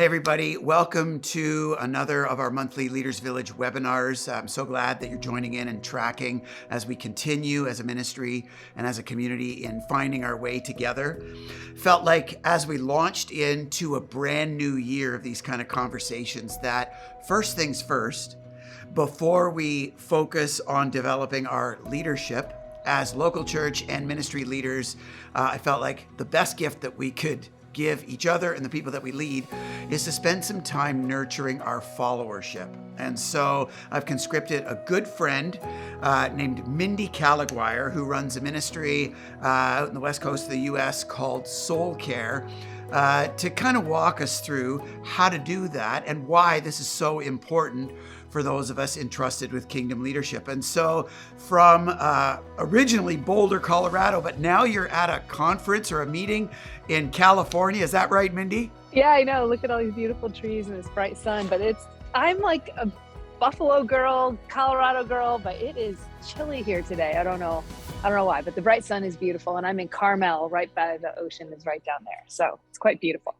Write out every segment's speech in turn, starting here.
Hey, everybody. Welcome to another of our monthly Leaders Village webinars. I'm so glad that you're joining in and tracking as we continue as a ministry and as a community in finding our way together. Felt like as we launched into a brand new year of these kind of conversations that first things first, before we focus on developing our leadership as local church and ministry leaders, I felt like the best gift that we could give each other and the people that we lead is to spend some time nurturing our followership. And so I've conscripted a good friend named Mindy Caliguire, who runs a ministry out in the west coast of the US called Soul Care, to kind of walk us through how to do that and why this is so important for those of us entrusted with kingdom leadership. And so from originally Boulder, Colorado, but now you're at a conference or a meeting in California. Is that right, Mindy? Yeah, I know. Look at all these beautiful trees and this bright sun, but I'm like a Buffalo girl, Colorado girl, but it is chilly here today. I don't know why, but the bright sun is beautiful. And I'm in Carmel, right by the ocean is right down there. So it's quite beautiful.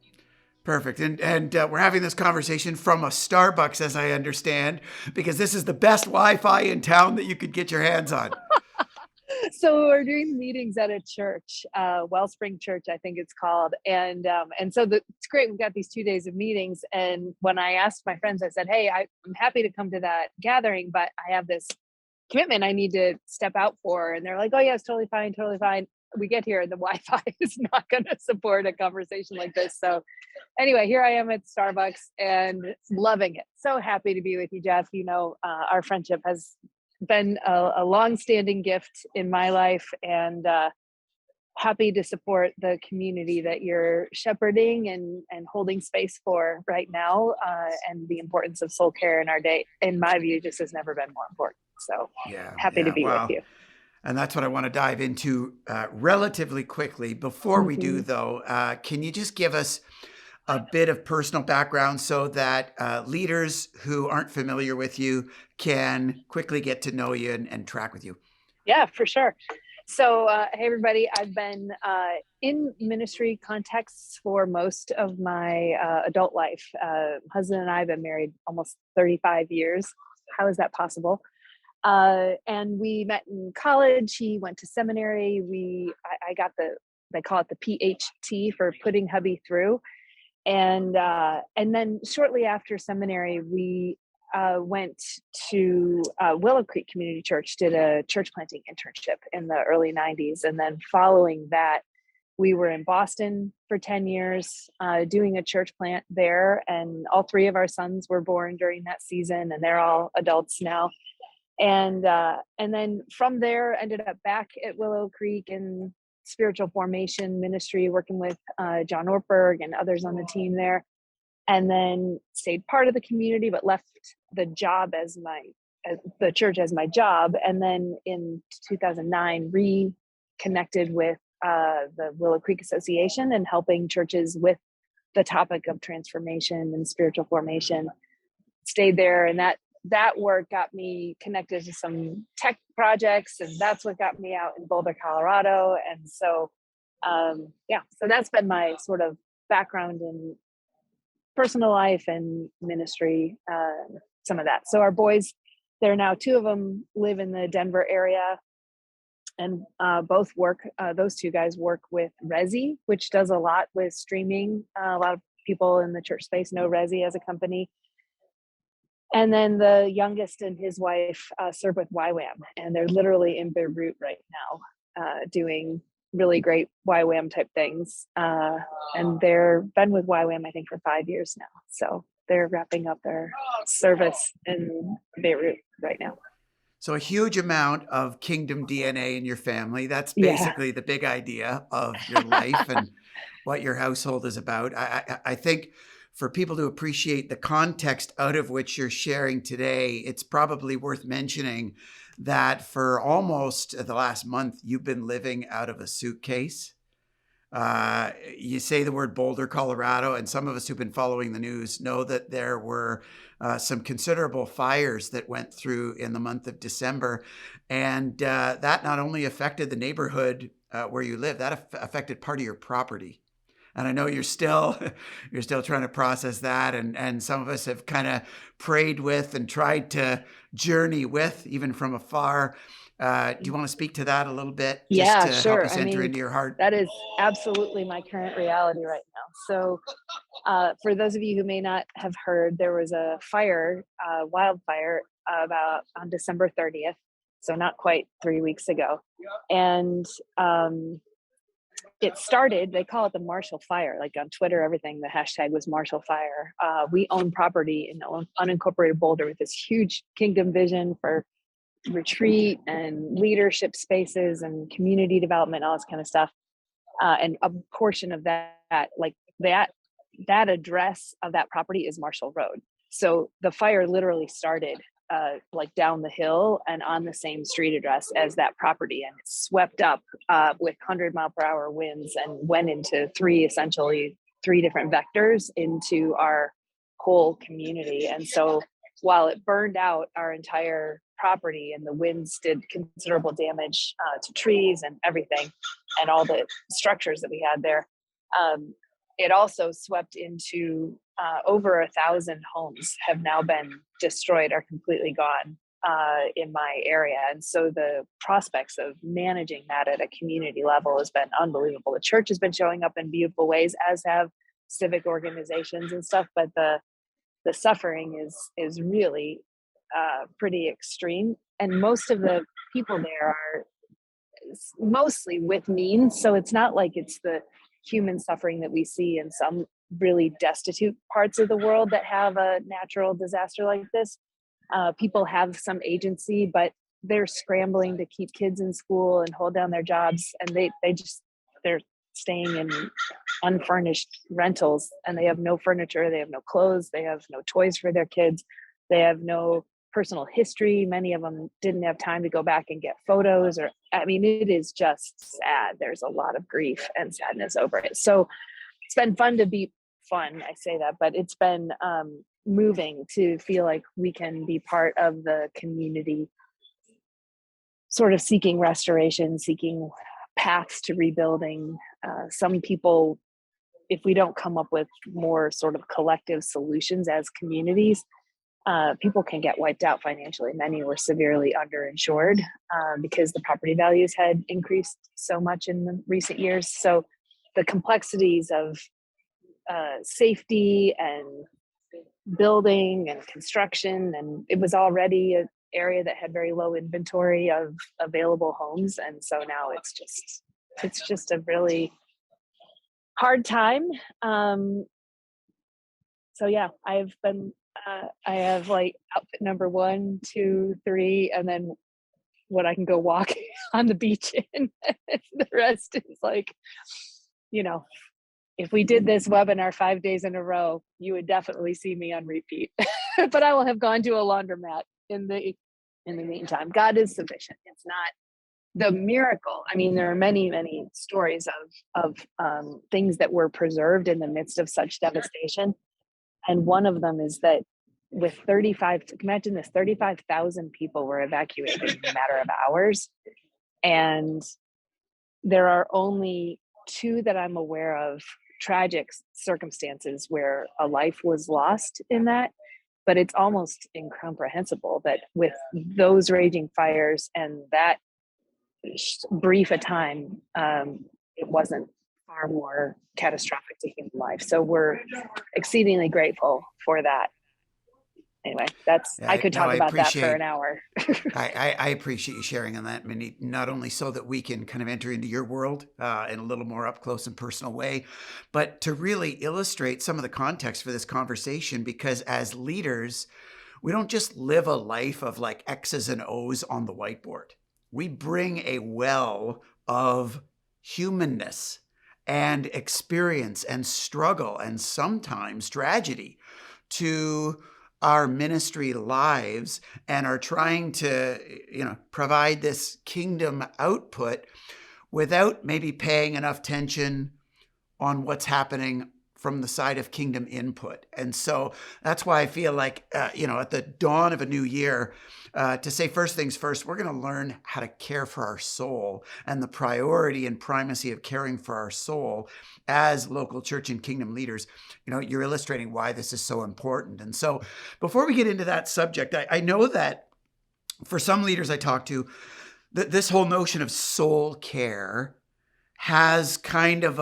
Perfect. And we're having this conversation from a Starbucks, as I understand, because this is the best Wi-Fi in town that you could get your hands on. So we're doing meetings at a church, Wellspring Church, I think it's called. And so it's great. We've got these 2 days of meetings. And when I asked my friends, I said, hey, I'm happy to come to that gathering, but I have this commitment I need to step out for. And they're like, oh yeah, it's totally fine, totally fine. We get here and the Wi-Fi is not going to support a conversation like this. So anyway, here I am at Starbucks and loving it. So happy to be with you, Jeff. You know, our friendship has been a long-standing gift in my life, and happy to support the community that you're shepherding and holding space for right now, and the importance of soul care in our day, in my view, just has never been more important. So happy to be with you. And that's what I want to dive into relatively quickly. Before we do, though, can you just give us a bit of personal background so that leaders who aren't familiar with you can quickly get to know you and track with you? Yeah, for sure. So, hey, everybody, I've been in ministry contexts for most of my adult life. Husband and I have been married almost 35 years. How is that possible? And we met in college. He went to seminary. I got they call it the PhD for putting hubby through. And then shortly after seminary, we went to Willow Creek Community Church, did a church planting internship in the early 90s. And then following that, we were in Boston for 10 years doing a church plant there. And all three of our sons were born during that season, and they're all adults now. And then from there, ended up back at Willow Creek in spiritual formation ministry, working with John Ortberg and others on the team there. And then stayed part of the community, but left the job the church as my job. And then in 2009, reconnected with the Willow Creek Association and helping churches with the topic of transformation and spiritual formation. Stayed there, and that work got me connected to some tech projects, and that's what got me out in Boulder, Colorado. And so, so that's been my sort of background in personal life and ministry, some of that. So our boys, there now, two of them live in the Denver area, and both work, those two guys work with Resi, which does a lot with streaming. A lot of people in the church space know Resi as a company. And then the youngest and his wife serve with YWAM, and they're literally in Beirut right now doing really great YWAM type things. And they're been with YWAM, I think, for 5 years now. So they're wrapping up their service in Beirut right now. So a huge amount of kingdom DNA in your family. That's basically the big idea of your life and what your household is about. I think for people to appreciate the context out of which you're sharing today, it's probably worth mentioning that for almost the last month, you've been living out of a suitcase. You say the word Boulder, Colorado, and some of us who've been following the news know that there were some considerable fires that went through in the month of December. And that not only affected the neighborhood where you live, that affected part of your property. And I know you're still you're still trying to process that, and some of us have kind of prayed with and tried to journey with, even from afar. Do you want to speak to that a little bit, just Yeah, to help sure. us I enter mean, into your heart? that is absolutely my current reality right now. So, for those of you who may not have heard, there was a fire, wildfire, about on December 30th. So not quite 3 weeks ago. And it started, they call it the Marshall Fire. Like on Twitter, everything, the hashtag was Marshall Fire. We own property in unincorporated Boulder with this huge kingdom vision for retreat and leadership spaces and community development, all this kind of stuff. And a portion of that, like that address of that property is Marshall Road. So the fire literally started like down the hill and on the same street address as that property, and it swept up with 100-mile-per-hour winds and went into essentially three different vectors into our whole community. And so while it burned out our entire property and the winds did considerable damage to trees and everything and all the structures that we had there, it also swept into over 1,000 homes have now been destroyed or completely gone in my area. And so the prospects of managing that at a community level has been unbelievable. The church has been showing up in beautiful ways, as have civic organizations and stuff, but the suffering is really pretty extreme. And most of the people there are mostly with means. So it's not like it's the human suffering that we see in some really destitute parts of the world that have a natural disaster like this. People have some agency, but they're scrambling to keep kids in school and hold down their jobs. And they're staying in unfurnished rentals, and they have no furniture, they have no clothes, they have no toys for their kids, they have no personal history. Many of them didn't have time to go back and get photos, or I mean, it is just sad. There's a lot of grief and sadness over it. So it's been fun to be fun. I say that, but it's been moving to feel like we can be part of the community, sort of seeking restoration, seeking paths to rebuilding. Some people, if we don't come up with more sort of collective solutions as communities, people can get wiped out financially. Many were severely underinsured because the property values had increased so much in the recent years. So the complexities of safety and building and construction, and it was already an area that had very low inventory of available homes, and so now it's just a really hard time. So yeah, I have like outfit number 1, 2, 3, and then what I can go walk on the beach in. The rest is like, if we did this webinar 5 days in a row, you would definitely see me on repeat. But I will have gone to a laundromat in the meantime. God is sufficient. It's not the miracle. I mean, there are many, many stories of things that were preserved in the midst of such devastation. And one of them is that with 35,000 people were evacuated in a matter of hours. And there are only 2 that I'm aware of tragic circumstances where a life was lost in that. But it's almost incomprehensible that with those raging fires and that brief a time, it wasn't far more catastrophic to human life. So we're exceedingly grateful for that. Anyway, I could talk about that for an hour. I appreciate you sharing on that, Mindy, not only so that we can kind of enter into your world in a little more up close and personal way, but to really illustrate some of the context for this conversation, because as leaders, we don't just live a life of like X's and O's on the whiteboard. We bring a well of humanness and experience and struggle and sometimes tragedy to our ministry lives, and are trying to, provide this kingdom output without maybe paying enough attention on what's happening from the side of kingdom input. And so that's why I feel like, at the dawn of a new year, to say first things first, we're going to learn how to care for our soul and the priority and primacy of caring for our soul as local church and kingdom leaders. You're illustrating why this is so important. And so before we get into that subject, I know that for some leaders I talk to, this whole notion of soul care has kind of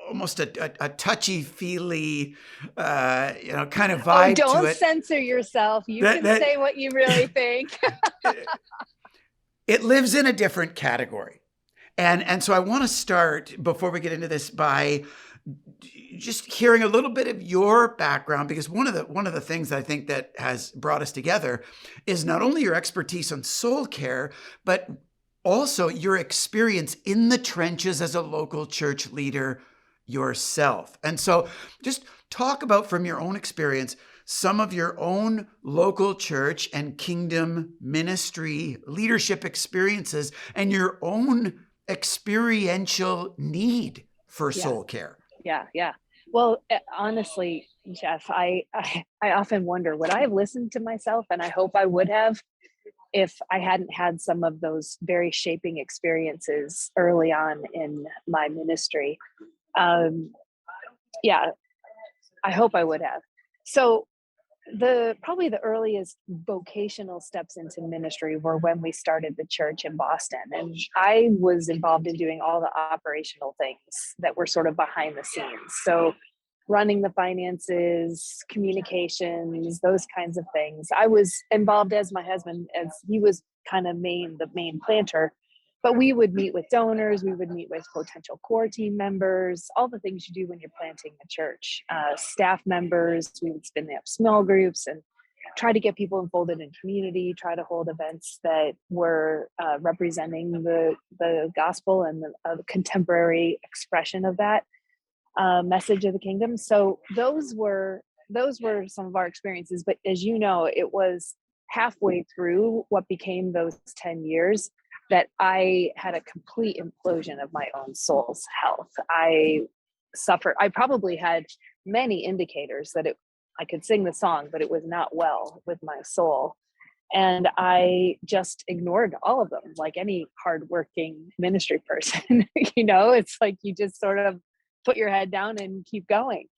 almost a touchy-feely, kind of vibe to it. Don't censor yourself. You can say what you really think. It lives in a different category. And so I want to start, before we get into this, by just hearing a little bit of your background, because one of the things that I think that has brought us together is not only your expertise on soul care, but also your experience in the trenches as a local church leader yourself. And so just talk about, from your own experience, some of your own local church and kingdom ministry leadership experiences and your own experiential need for soul care. Yeah. Well, honestly, Jeff, I often wonder, would I have listened to myself? And I hope I would have, if I hadn't had some of those very shaping experiences early on in my ministry. I hope I would have. So probably the earliest vocational steps into ministry were when we started the church in Boston. And I was involved in doing all the operational things that were sort of behind the scenes. So running the finances, communications, those kinds of things. I was involved as my husband, as he was kind of the main planter. But we would meet with donors, we would meet with potential core team members, all the things you do when you're planting a church. Staff members, we would spin up small groups and try to get people involved in community, try to hold events that were representing the gospel and the contemporary expression of that message of the kingdom. So those were some of our experiences. But as you know, it was halfway through what became those 10 years that I had a complete implosion of my own soul's health. I probably had many indicators that I could sing the song, but it was not well with my soul. And I just ignored all of them, like any hardworking ministry person. It's like you just sort of put your head down and keep going.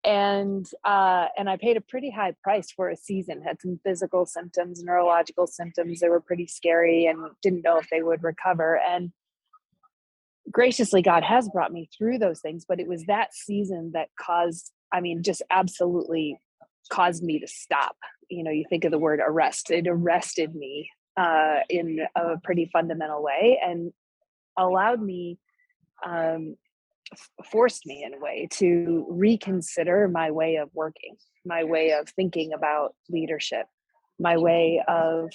And I paid a pretty high price for a season, had some physical symptoms, neurological symptoms that were pretty scary and didn't know if they would recover. And graciously, God has brought me through those things, but it was that season that just absolutely caused me to stop. You think of the word arrest. It arrested me in a pretty fundamental way and allowed me, forced me in a way to reconsider my way of working, my way of thinking about leadership, my way of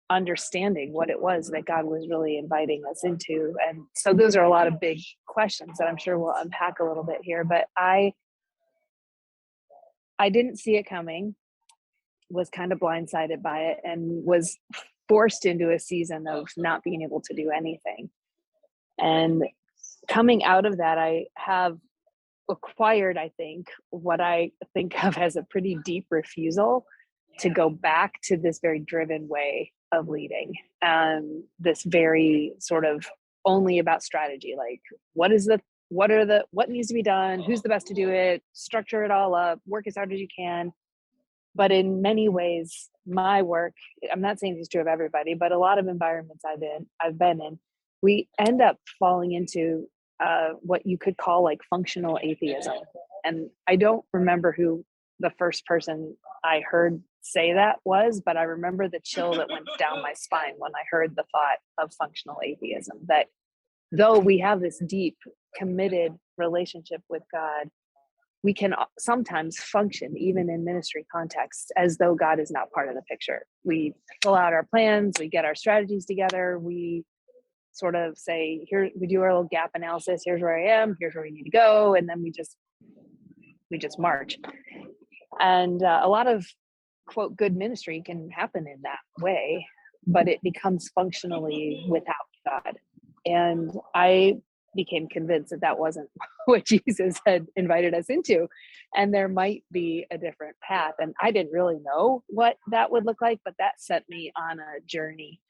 understanding what it was that God was really inviting us into. And so those are a lot of big questions that I'm sure we'll unpack a little bit here, but I didn't see it coming, was kind of blindsided by it, and was forced into a season of not being able to do anything. And coming out of that, I have acquired, I think, what I think of as a pretty deep refusal to go back to this very driven way of leading. This very sort of only about strategy, like what needs to be done, who's the best to do it, structure it all up, work as hard as you can. But in many ways, my work, I'm not saying this is true of everybody, but a lot of environments I've been in, we end up falling into what you could call like functional atheism. And I don't remember who the first person I heard say that was, but I remember the chill that went down my spine when I heard the thought of functional atheism, that though we have this deep, committed relationship with God, we can sometimes function, even in ministry contexts, as though God is not part of the picture. We fill out our plans, we get our strategies together, we sort of say, here, we do our little gap analysis, here's where I am, here's where we need to go, and then we just march. And a lot of, quote, good ministry can happen in that way, but it becomes functionally without God. And I became convinced that that wasn't what Jesus had invited us into, and there might be a different path. And I didn't really know what that would look like, but that set me on a journey.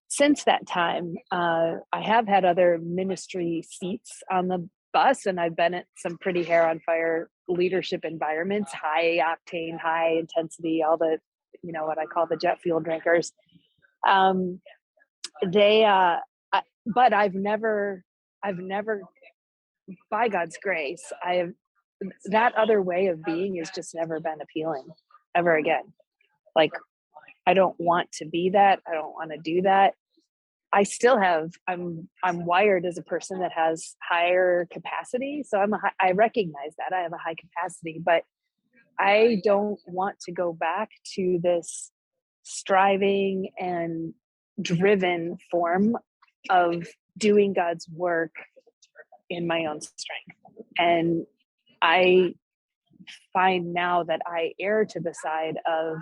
Since that time, I have had other ministry seats on the bus, and I've been at some pretty hair on fire leadership environments, high octane, high intensity, all the, what I call the jet fuel drinkers. Um, they, but I've never, by God's grace, that other way of being has just never been appealing ever again. Like, I don't want to be that. I don't want to do that. I'm wired as a person that has higher capacity. So I recognize that I have a high capacity, but I don't want to go back to this striving and driven form of doing God's work in my own strength. And I find now that I err to the side of,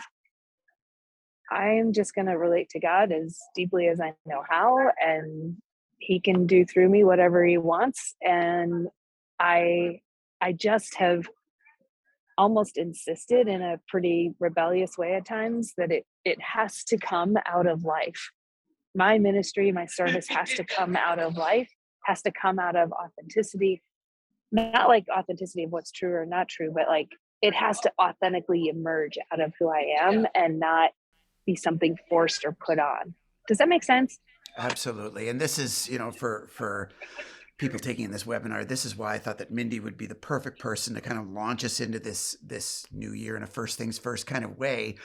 I'm just going to relate to God as deeply as I know how, and he can do through me whatever he wants. And I just have almost insisted in a pretty rebellious way at times that it has to come out of life. My ministry, my service has to come out of life, has to come out of authenticity, not like authenticity of what's true or not true, but like it has to authentically emerge out of who I am and not be something forced or put on. Does that make sense? Absolutely. And this is, for people taking in this webinar, this is why I thought that Mindy would be the perfect person to kind of launch us into this new year in a first things first kind of way.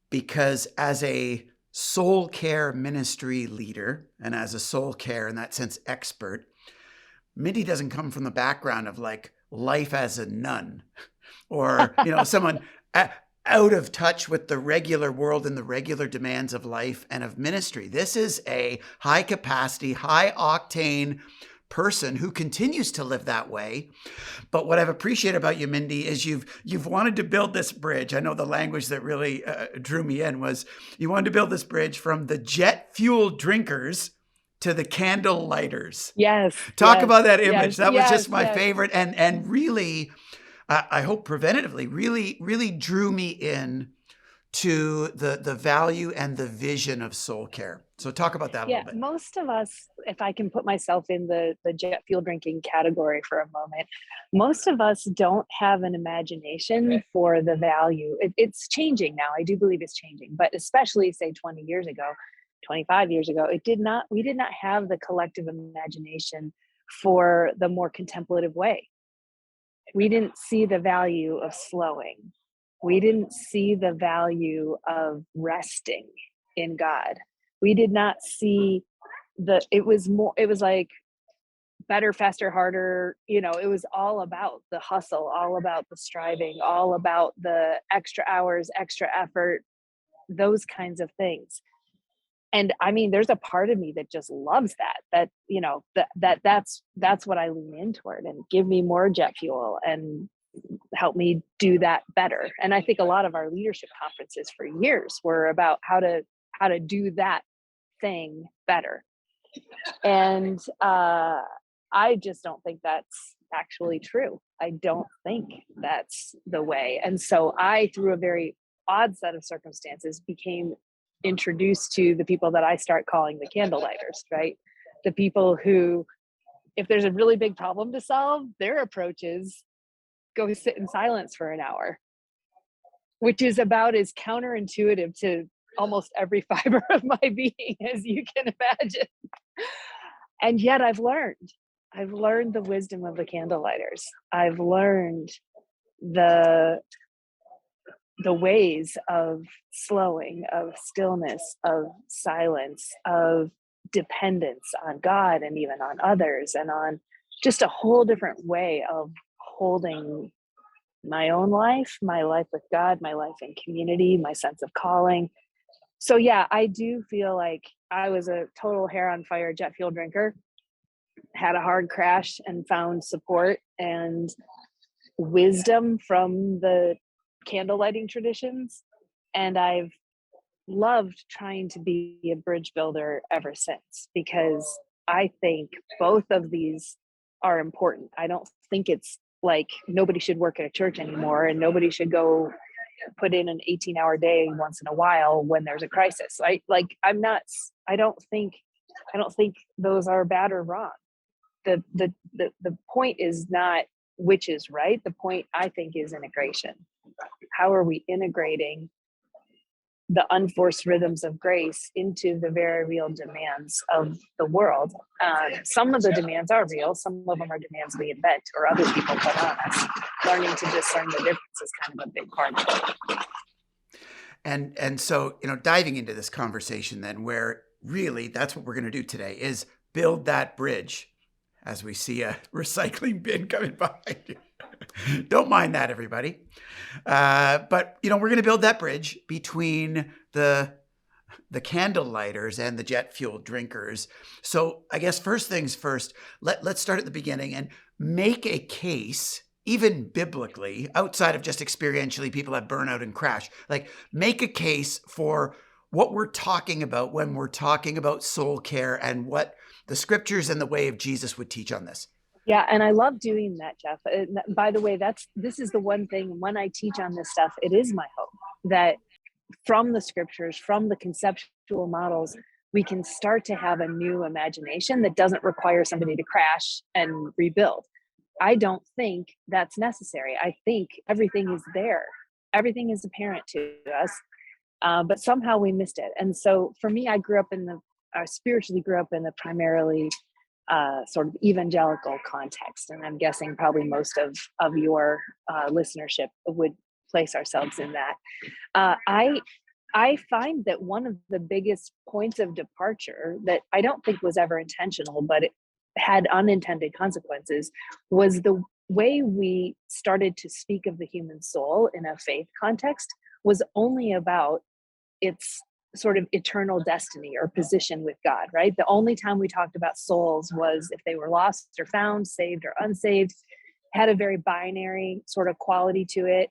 Because as a soul care ministry leader and as a soul care, in that sense, expert, Mindy doesn't come from the background of like life as a nun or, someone out of touch with the regular world and the regular demands of life and of ministry. This is a high capacity, high octane person who continues to live that way. But what I've appreciated about you, Mindy, is you've wanted to build this bridge. I know the language that really drew me in was you wanted to build this bridge from the jet fuel drinkers to the Candlelighters. Yes. Talk yes, about that image. yes, That was just my yes. favorite, and really, I hope preventatively, really drew me in to the value and the vision of soul care. So talk about that a Yeah, little bit. most of us, if I can put myself in the jet fuel drinking category for a moment, most of us don't have an imagination for the value. It's changing now. I do believe it's changing, but especially say 20 years ago, 25 years ago, we did not have the collective imagination for the more contemplative way. We didn't see the value of slowing. We didn't see the value of resting in God. We did not see it was like better, faster, harder. It was all about the hustle, all about the striving, all about the extra hours, extra effort, those kinds of things. And I mean, there's a part of me that just loves that's what I lean in toward, and give me more jet fuel and help me do that better. And I think a lot of our leadership conferences for years were about how to do that thing better. And I just don't think that's actually true. I don't think that's the way. And so I, through a very odd set of circumstances, became introduced to the people that I start calling the Candlelighters, right? The people who, if there's a really big problem to solve, their approach is go sit in silence for an hour, which is about as counterintuitive to almost every fiber of my being as you can imagine. And yet I've learned the wisdom of the Candlelighters. I've learned the ways of slowing, of stillness, of silence, of dependence on God and even on others, and on just a whole different way of holding my own life, my life with God, my life in community, my sense of calling. So yeah, I do feel like I was a total hair on fire jet fuel drinker, had a hard crash, and found support and wisdom from the candle lighting traditions. And I've loved trying to be a bridge builder ever since, because I think both of these are important. I don't think it's like nobody should work at a church anymore and nobody should go put in an 18-hour day once in a while when there's a crisis. Right? Like I don't think those are bad or wrong. The point is not which is right. The point, I think, is integration. How are we integrating the unforced rhythms of grace into the very real demands of the world? Some of the demands are real. Some of them are demands we invent or other people put on us. Learning to discern the difference is kind of a big part of it. And so, diving into this conversation then, where really that's what we're going to do today is build that bridge as we see a recycling bin coming behind you. Don't mind that, everybody. But, we're going to build that bridge between the Candlelighters and the jet fuel drinkers. So I guess first things first, let's start at the beginning and make a case, even biblically, outside of just experientially, people have burnout and crash. Like, make a case for what we're talking about when we're talking about soul care and what the scriptures and the way of Jesus would teach on this. Yeah, and I love doing that, Jeff. By the way, this is the one thing when I teach on this stuff, it is my hope that from the scriptures, from the conceptual models, we can start to have a new imagination that doesn't require somebody to crash and rebuild. I don't think that's necessary. I think everything is there. Everything is apparent to us, but somehow we missed it. And so for me, I spiritually grew up in a primarily sort of evangelical context. And I'm guessing probably most of your listenership would place ourselves in that. I find that one of the biggest points of departure that I don't think was ever intentional, but it had unintended consequences, was the way we started to speak of the human soul in a faith context was only about its sort of eternal destiny or position with God, right? The only time we talked about souls was if they were lost or found, saved or unsaved, had a very binary sort of quality to it.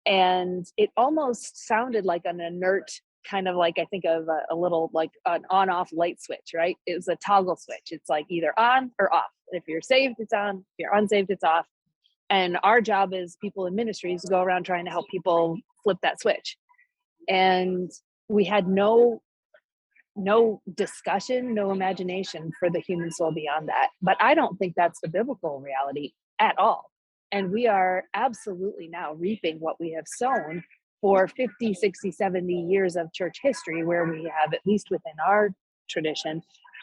And it almost sounded like an inert kind of like, I think of a little like an on-off light switch, right? It was a toggle switch. It's like either on or off. If you're saved, it's on. If you're unsaved, it's off. And our job as people in ministries to go around trying to help people flip that switch. And we had no discussion, no imagination for the human soul beyond that. But I don't think that's the biblical reality at all. And we are absolutely now reaping what we have sown for 50, 60, 70 years of church history, where we have, at least within our tradition,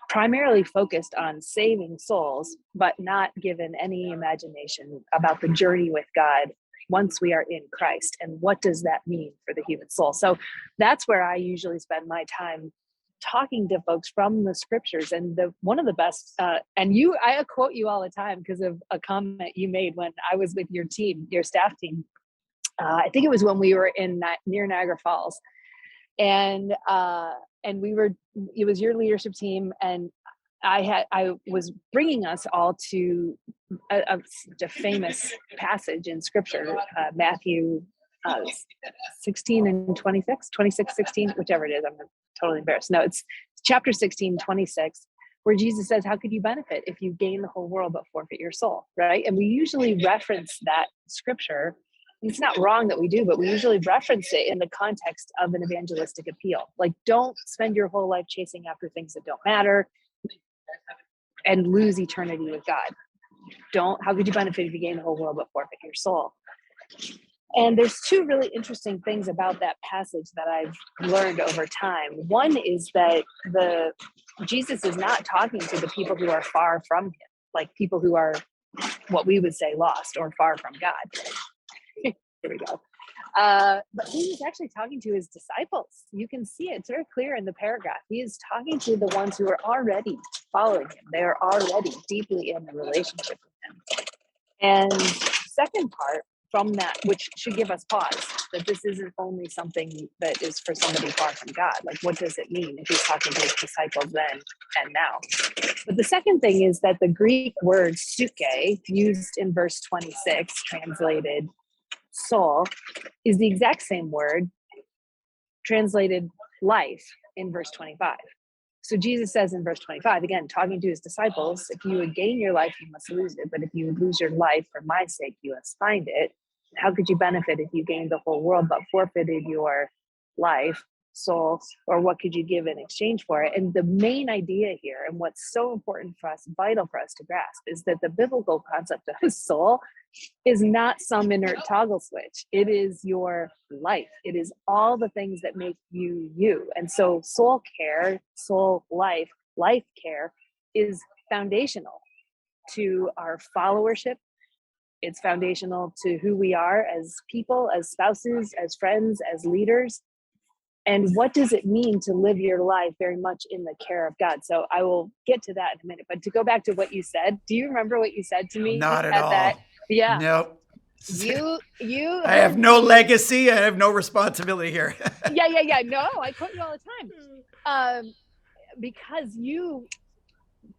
primarily focused on saving souls, but not given any imagination about the journey with God once we are in Christ. And what does that mean for the human soul? So that's where I usually spend my time talking to folks from the scriptures. And one of the best, I quote you all the time because of a comment you made when I was with your team, your staff team. I think it was when we were near Niagara Falls, and it was your leadership team, and I was bringing us all to a famous passage in scripture, Matthew 16 and 26, 16, whichever it is. I'm totally embarrassed. No, it's chapter 16, 26, where Jesus says, how could you benefit if you gain the whole world but forfeit your soul, right? And we usually reference that scripture. It's not wrong that we do, but we usually reference it in the context of an evangelistic appeal. Like, don't spend your whole life chasing after things that don't matter and lose eternity with God. How could you benefit if you gain the whole world but forfeit your soul? And there's two really interesting things about that passage that I've learned over time. One is that Jesus is not talking to the people who are far from him, like people who are what we would say lost or far from God. Here we go. But he is actually talking to his disciples. You can see it. It's very clear in the paragraph. He is talking to the ones who are already following him. They are already deeply in a relationship with him. And second part from that, which should give us pause, that this isn't only something that is for somebody far from God. Like, what does it mean if he's talking to his disciples then and now? But the second thing is that the Greek word suke, used in verse 26, translated soul, is the exact same word translated life in verse 25. So Jesus says in verse 25, again, talking to his disciples, if you would gain your life, you must lose it. But if you would lose your life for my sake, you must find it. How could you benefit if you gained the whole world but forfeited your life, soul, or what could you give in exchange for it? And the main idea here, and what's so important for us, vital for us to grasp, is that the biblical concept of soul is not some inert toggle switch. It is your life. It is all the things that make you you. And so soul care, soul life, life care is foundational to our followership. It's foundational to who we are as people, as spouses, as friends, as leaders. And what does it mean to live your life very much in the care of God? So I will get to that in a minute. But to go back to what you said, do you remember what you said to me Not at at that? all. Yeah. Nope. You I have no legacy. I have no responsibility here. yeah. No, I quote you all the time. Because you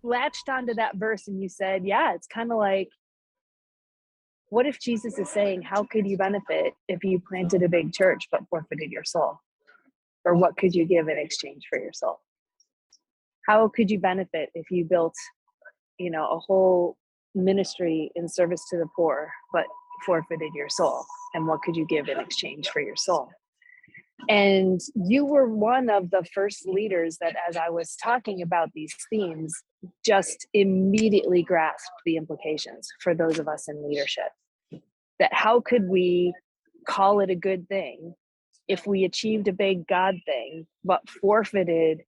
latched onto that verse and you said, yeah, it's kind of like, what if Jesus is saying, how could you benefit if you planted a big church but forfeited your soul? Or what could you give in exchange for your soul? How could you benefit if you built, a whole ministry in service to the poor, but forfeited your soul? And what could you give in exchange for your soul? And you were one of the first leaders that, as I was talking about these themes, just immediately grasped the implications for those of us in leadership. That how could we call it a good thing if we achieved a big God thing, but forfeited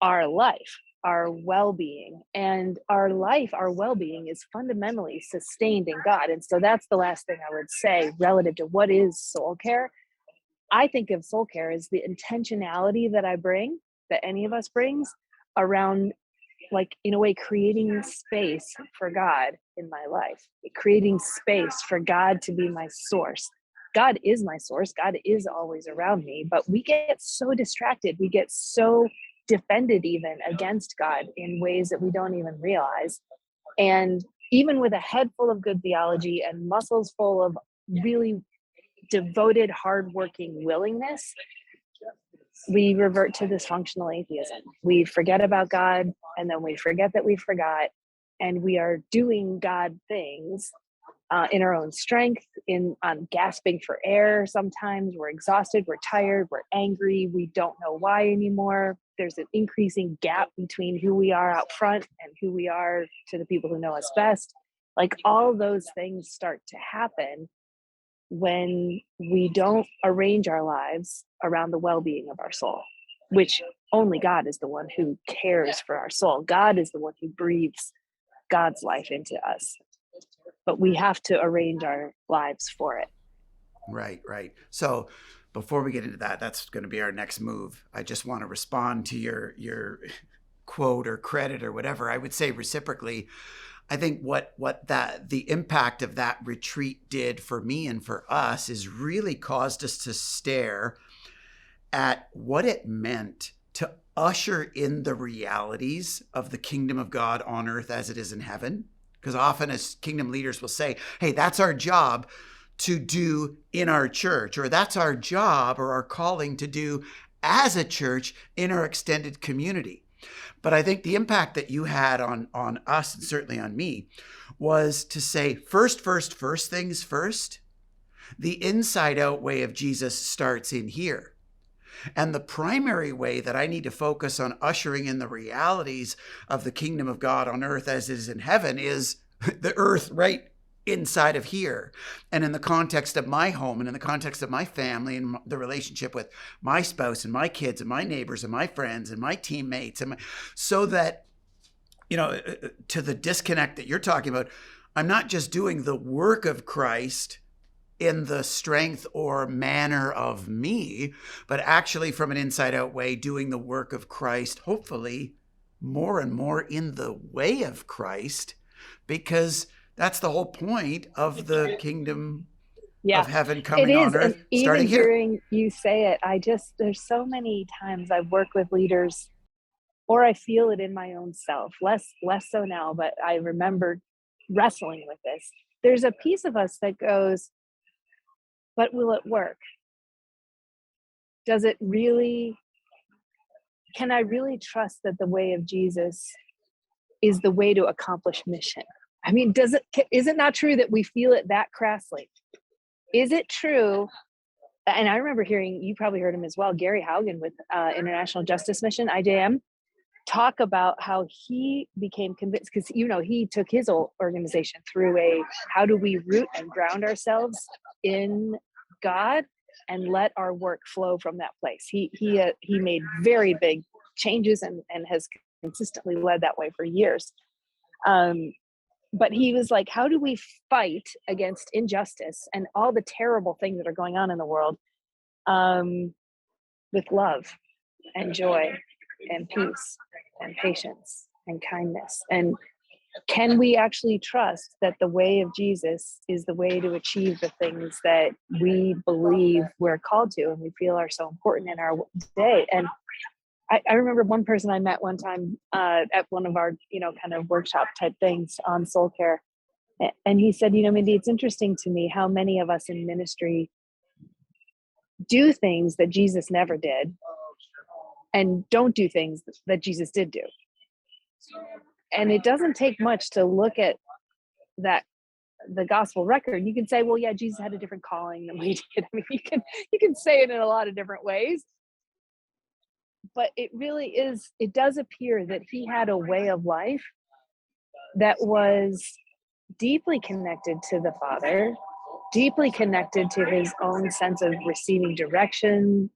our life, our well-being? And our life, our well-being is fundamentally sustained in God. And so that's the last thing I would say relative to what is soul care. I think of soul care as the intentionality that I bring, that any of us brings around, like, in a way, creating space for God in my life, creating space for God to be my source. God is my source. God is always around me, but we get so distracted. We get so defended even against God in ways that we don't even realize. And even with a head full of good theology and muscles full of really devoted, hardworking willingness, we revert to dysfunctional atheism. We forget about God, and then we forget that we forgot, and we are doing God things in our own strength, in gasping for air. Sometimes we're exhausted, we're tired, we're angry, we don't know why anymore. There's an increasing gap between who we are out front and who we are to the people who know us best. Like, all those things start to happen when we don't arrange our lives around the well-being of our soul, which only God is the one who cares for our soul. God is the one who breathes God's life into us. But we have to arrange our lives for it. Right. So before we get into that, that's going to be our next move. I just want to respond to your quote or credit or whatever. I would say reciprocally, I think what the impact of that retreat did for me and for us is really caused us to stare at what it meant to usher in the realities of the kingdom of God on earth as it is in heaven. Because often as kingdom leaders will say, hey, that's our job to do in our church, or that's our job or our calling to do as a church in our extended community. But I think the impact that you had on us, and certainly on me, was to say, first things first. The inside out way of Jesus starts in here. And the primary way that I need to focus on ushering in the realities of the kingdom of God on earth as it is in heaven is the earth right inside of here. And in the context of my home and in the context of my family and the relationship with my spouse and my kids and my neighbors and my friends and my teammates, so that, to the disconnect that you're talking about, I'm not just doing the work of Christ in the strength or manner of me, but actually from an inside out way, doing the work of Christ, hopefully more and more in the way of Christ, because that's the whole point of the kingdom of heaven coming on earth, And even starting here. hearing you say it, there's so many times I've worked with leaders, or I feel it in my own self, less so now, but I remember wrestling with this. There's a piece of us that goes, but will it work? Does it really can I really trust that the way of Jesus is the way to accomplish mission? I mean, is it not true that we feel it that crassly? Is it true? And I remember hearing, you probably heard him as well, Gary Haugen with International Justice Mission, IJM, talk about how he became convinced, because he took his old organization through how do we root and ground ourselves in God and let our work flow from that place. He made very big changes and has consistently led that way for years. But he was like, how do we fight against injustice and all the terrible things that are going on in the world with love and joy and peace and patience and kindness? And can we actually trust that the way of Jesus is the way to achieve the things that we believe we're called to and we feel are so important in our day? And I remember one person I met one time at one of our, kind of workshop type things on soul care. And he said, Mindy, it's interesting to me how many of us in ministry do things that Jesus never did and don't do things that Jesus did do. And it doesn't take much to look at that, the gospel record. You can say, well, yeah, Jesus had a different calling than we did. I mean, you can say it in a lot of different ways. But it does appear that he had a way of life that was deeply connected to the Father, deeply connected to his own sense of receiving direction,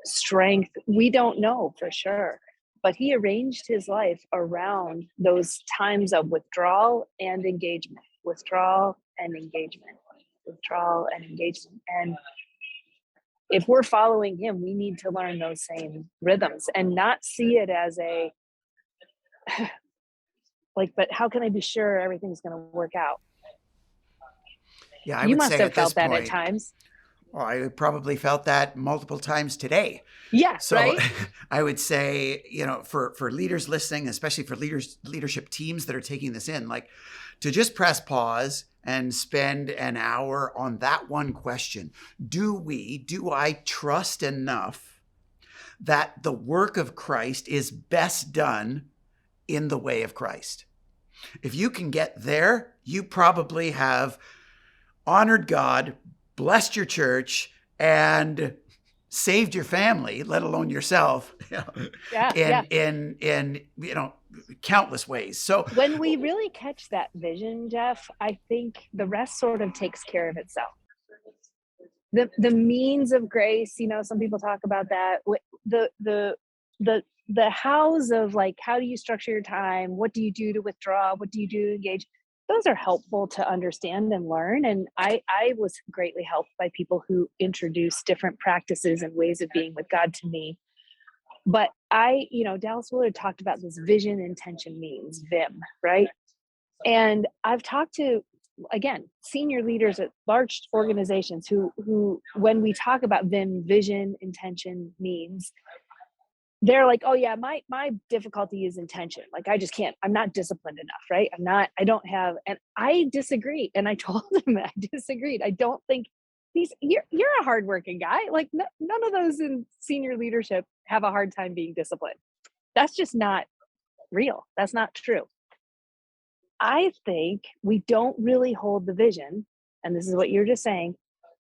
strength. We don't know for sure, but he arranged his life around those times of withdrawal and engagement, withdrawal and engagement, withdrawal and engagement. And if we're following him, we need to learn those same rhythms and not see it as but how can I be sure everything's going to work out? Yeah, I You would must say have at this felt that point, at times. well, I probably felt that multiple times today. Yeah, So right? I would say, for leaders listening, especially for leadership teams that are taking this in, like to just press pause and spend an hour on that one question. Do I trust enough that the work of Christ is best done in the way of Christ? If you can get there, you probably have honored God, blessed your church, and saved your family, let alone yourself, in countless ways. So when we really catch that vision, Jeff, I think the rest sort of takes care of itself. The means of grace, some people talk about that. The hows of like, how do you structure your time? What do you do to withdraw? What do you do to engage? Those are helpful to understand and learn. And I was greatly helped by people who introduced different practices and ways of being with God to me. But Dallas Willard talked about this vision, intention, means, VIM, right? And I've talked to, again, senior leaders at large organizations who when we talk about VIM, vision, intention, means, they're like, oh yeah, my difficulty is intention. Like, I just can't, I'm not disciplined enough, right? I don't have, and I disagree. And I told him I disagreed. I don't think you're a hardworking guy. Like none of those in senior leadership have a hard time being disciplined. That's just not real. That's not true. I think we don't really hold the vision, and this is what you're just saying,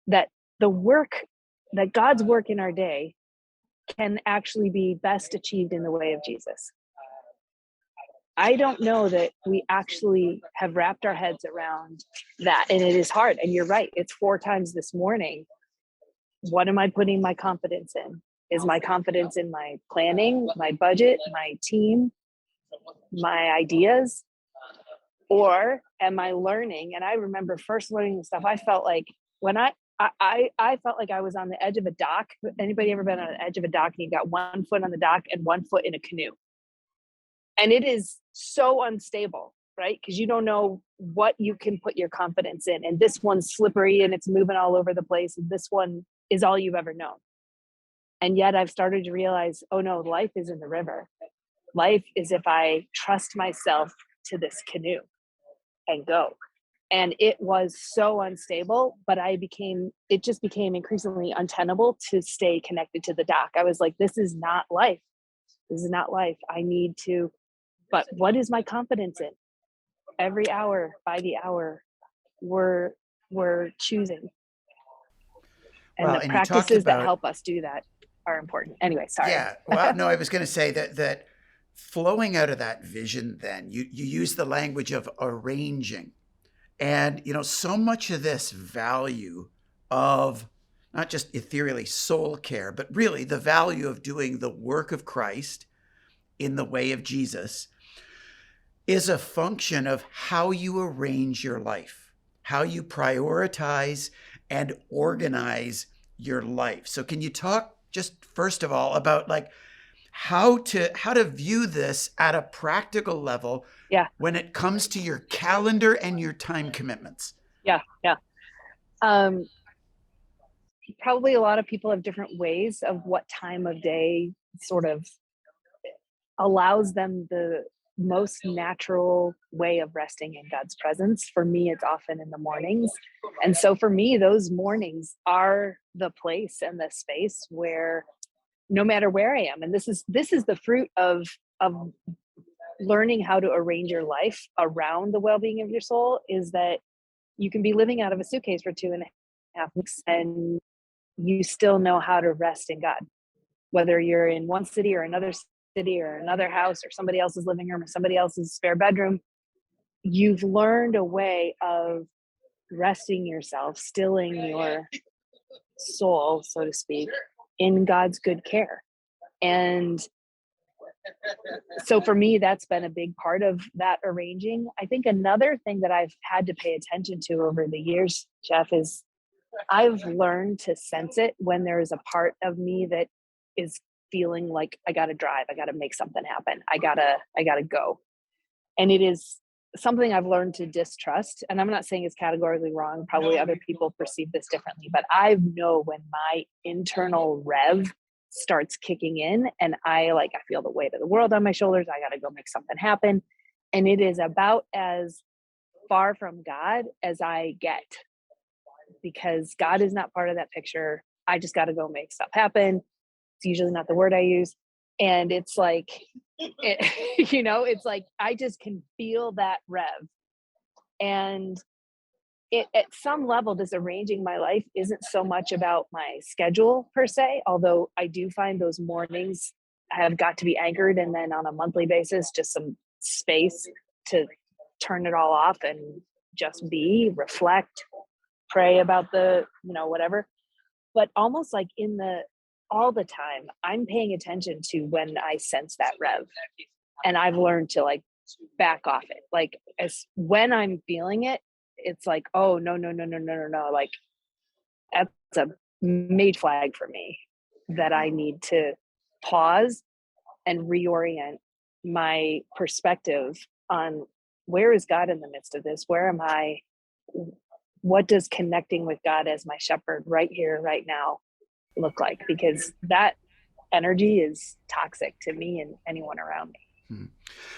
that that God's work in our day can actually be best achieved in the way of Jesus. I don't know that we actually have wrapped our heads around that. And it is hard. And you're right. It's 4 times this morning. What am I putting my confidence in? Is my confidence in my planning, my budget, my team, my ideas? Or am I learning? And I remember first learning this stuff, I felt like when I felt like I was on the edge of a dock. Anybody ever been on the edge of a dock and you got one foot on the dock and one foot in a canoe? And it is so unstable, right? Because you don't know what you can put your confidence in. And this one's slippery and it's moving all over the place. And this one is all you've ever known. And yet I've started to realize, oh no, life is in the river. Life is if I trust myself to this canoe and go. And it was so unstable, but it just became increasingly untenable to stay connected to the dock. I was like, this is not life. This is not life. But what is my confidence in? Every hour by the hour, we're choosing. And Well, the and you talked practices that about, help us do that are important. Anyway, sorry. yeah, well, no, I was going to say that flowing out of that vision, then you use the language of arranging. And, so much of this value of not just ethereally soul care, but really the value of doing the work of Christ in the way of Jesus is a function of how you arrange your life, how you prioritize and organize your life. So can you talk just first of all about like how to view this at a practical level Yeah. when it comes to your calendar and your time commitments? Yeah. Probably a lot of people have different ways of what time of day sort of allows them the most natural way of resting in God's presence. For me, it's often in the mornings. And so for me, those mornings are the place and the space where no matter where I am, and this is the fruit of learning how to arrange your life around the well-being of your soul, is that you can be living out of a suitcase for 2.5 weeks and you still know how to rest in God, whether you're in one city or another city or another house or somebody else's living room or somebody else's spare bedroom. You've learned a way of resting yourself, stilling your soul, so to speak, in God's good care. And so for me, that's been a big part of that arranging. I think another thing that I've had to pay attention to over the years, Jeff, is I've learned to sense it when there is a part of me that is feeling like I got to drive, I got to make something happen, I gotta go. And it is something I've learned to distrust. And I'm not saying it's categorically wrong. Probably other people perceive this differently, but I know when my internal rev starts kicking in and I feel the weight of the world on my shoulders. I got to go make something happen. And it is about as far from God as I get, because God is not part of that picture. I just got to go make stuff happen. It's usually not the word I use. And it's like, it's like, I just can feel that rev. And it, at some level, this arranging my life isn't so much about my schedule per se, although I do find those mornings have got to be anchored. And then on a monthly basis, just some space to turn it all off and just reflect, pray about whatever. But almost like all the time, I'm paying attention to when I sense that rev. And I've learned to back off it. Like as when I'm feeling it, it's like, oh, no. Like that's a major flag for me that I need to pause and reorient my perspective on where is God in the midst of this? Where am I? What does connecting with God as my shepherd right here, right now look like? Because that energy is toxic to me and anyone around me.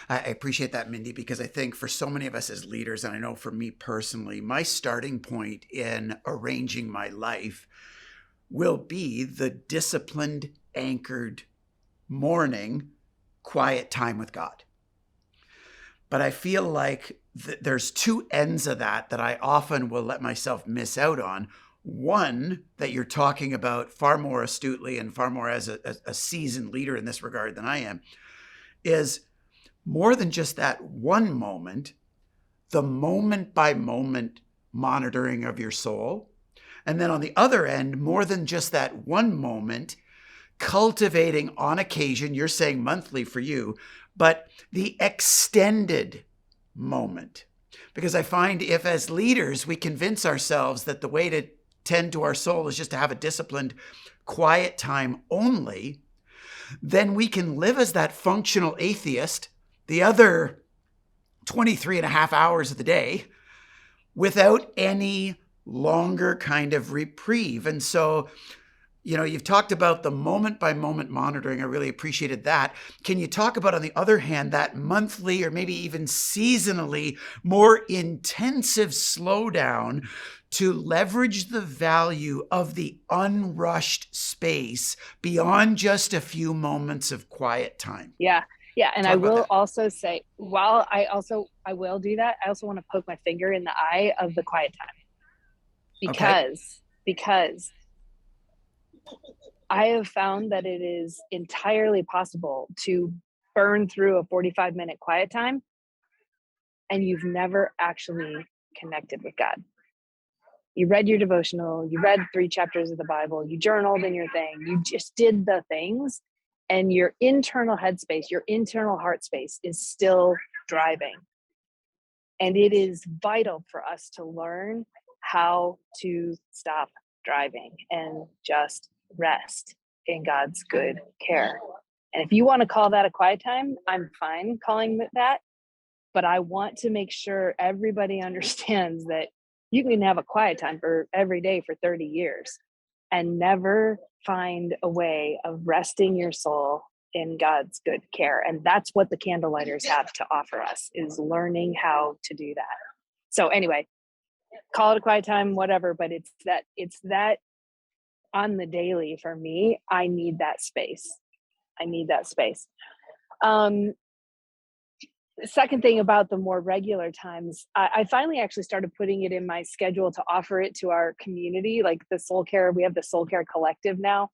I appreciate that, Mindy, because I think for so many of us as leaders, and I know for me personally, my starting point in arranging my life will be the disciplined, anchored morning, quiet time with God. But I feel like there's two ends of that I often will let myself miss out on. One, that you're talking about far more astutely and far more as a seasoned leader in this regard than I am, is more than just that one moment, the moment by moment monitoring of your soul. And then on the other end, more than just that one moment, cultivating on occasion, you're saying monthly for you, but the extended moment. Because I find if as leaders, we convince ourselves that the way to tend to our soul is just to have a disciplined, quiet time only, then we can live as that functional atheist the other 23 and a half hours of the day without any longer kind of reprieve. And so You've talked about the moment by moment monitoring. I really appreciated that. Can you talk about, on the other hand, that monthly or maybe even seasonally more intensive slowdown to leverage the value of the unrushed space beyond just a few moments of quiet time? Yeah. Yeah. And I Talk about will that. also say, while I will do that, I also want to poke my finger in the eye of the quiet time Okay. because I have found that it is entirely possible to burn through a 45-minute quiet time and you've never actually connected with God. You read your devotional, you read 3 chapters of the Bible, you journaled in your thing, you just did the things, and your internal headspace, your internal heart space is still driving. And it is vital for us to learn how to stop driving and just rest in God's good care. And if you want to call that a quiet time, I'm fine calling it that. But I want to make sure everybody understands that you can have a quiet time for every day for 30 years and never find a way of resting your soul in God's good care. And that's what the Candlelighters have to offer us, is learning how to do that. So anyway, call it a quiet time, whatever, but it's that on the daily for me. I need that space. The second thing about the more regular times, I finally actually started putting it in my schedule to offer it to our community, like the soul care. We have the soul care collective now.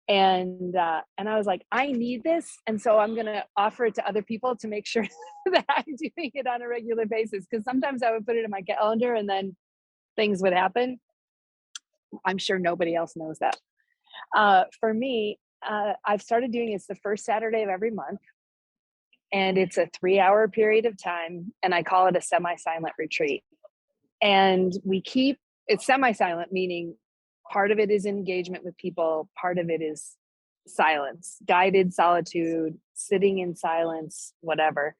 And I was like, I need this. And so I'm going to offer it to other people to make sure that I'm doing it on a regular basis. Because sometimes I would put it in my calendar and then things would happen. I'm sure nobody else knows that. For me, I've started doing it's the first Saturday of every month. And it's a 3-hour period of time. And I call it a semi-silent retreat. And it's semi-silent, meaning part of it is engagement with people, part of it is silence, guided solitude, sitting in silence, whatever.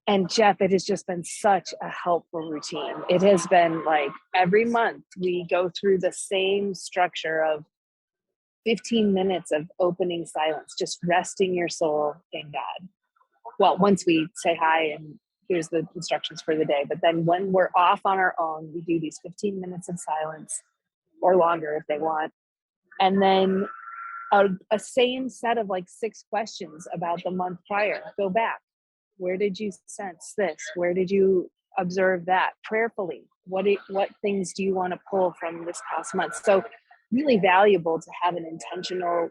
And Jeff, it has just been such a helpful routine. It has been like every month we go through the same structure of 15 minutes of opening silence, just resting your soul in God. Well, once we say hi and here's the instructions for the day, but then when we're off on our own, we do these 15 minutes of silence or longer if they want. And then a same set of like 6 questions about the month prior. Go back. Where did you sense this? Where did you observe that? Prayerfully. What things do you want to pull from this past month? So really valuable to have an intentional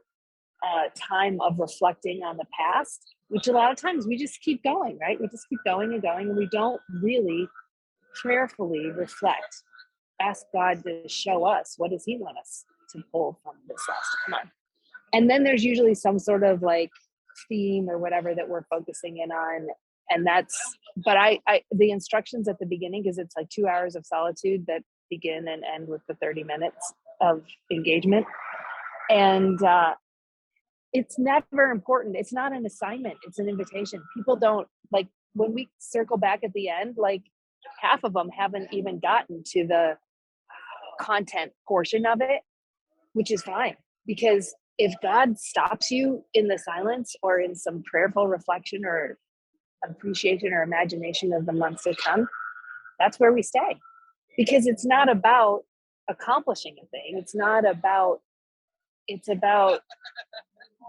time of reflecting on the past, which a lot of times we just keep going, right? We just keep going and going, and we don't really prayerfully reflect, ask God to show us what does he want us to pull from this last month. And then there's usually some sort of like theme or whatever that we're focusing in on. And but I the instructions at the beginning, because it's like 2 hours of solitude that begin and end with the 30 minutes of engagement. And it's never important. It's not an assignment. It's an invitation. People don't like when we circle back at the end, like half of them haven't even gotten to the content portion of it, which is fine. Because if God stops you in the silence or in some prayerful reflection or appreciation or imagination of the months to come, that's where we stay. Because it's not about accomplishing a thing. It's about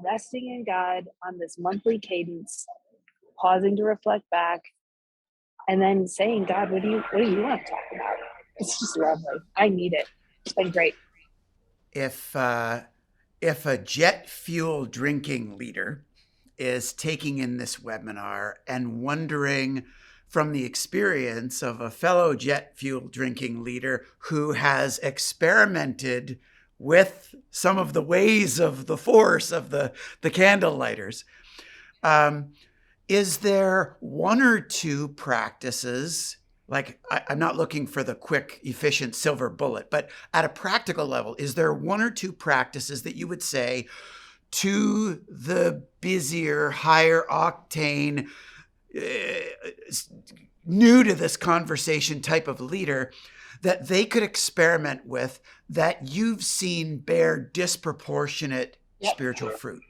resting in God on this monthly cadence, pausing to reflect back, and then saying, God, what do you want to talk about? It's just lovely. I need it. It's been great. If a jet fuel drinking leader is taking in this webinar and wondering from the experience of a fellow jet fuel drinking leader who has experimented with some of the ways of the force of the Candlelighters, is there one or two practices? Like, I'm not looking for the quick, efficient silver bullet, but at a practical level, is there one or two practices that you would say to the busier, higher octane, new to this conversation type of leader that they could experiment with that you've seen bear disproportionate spiritual fruit?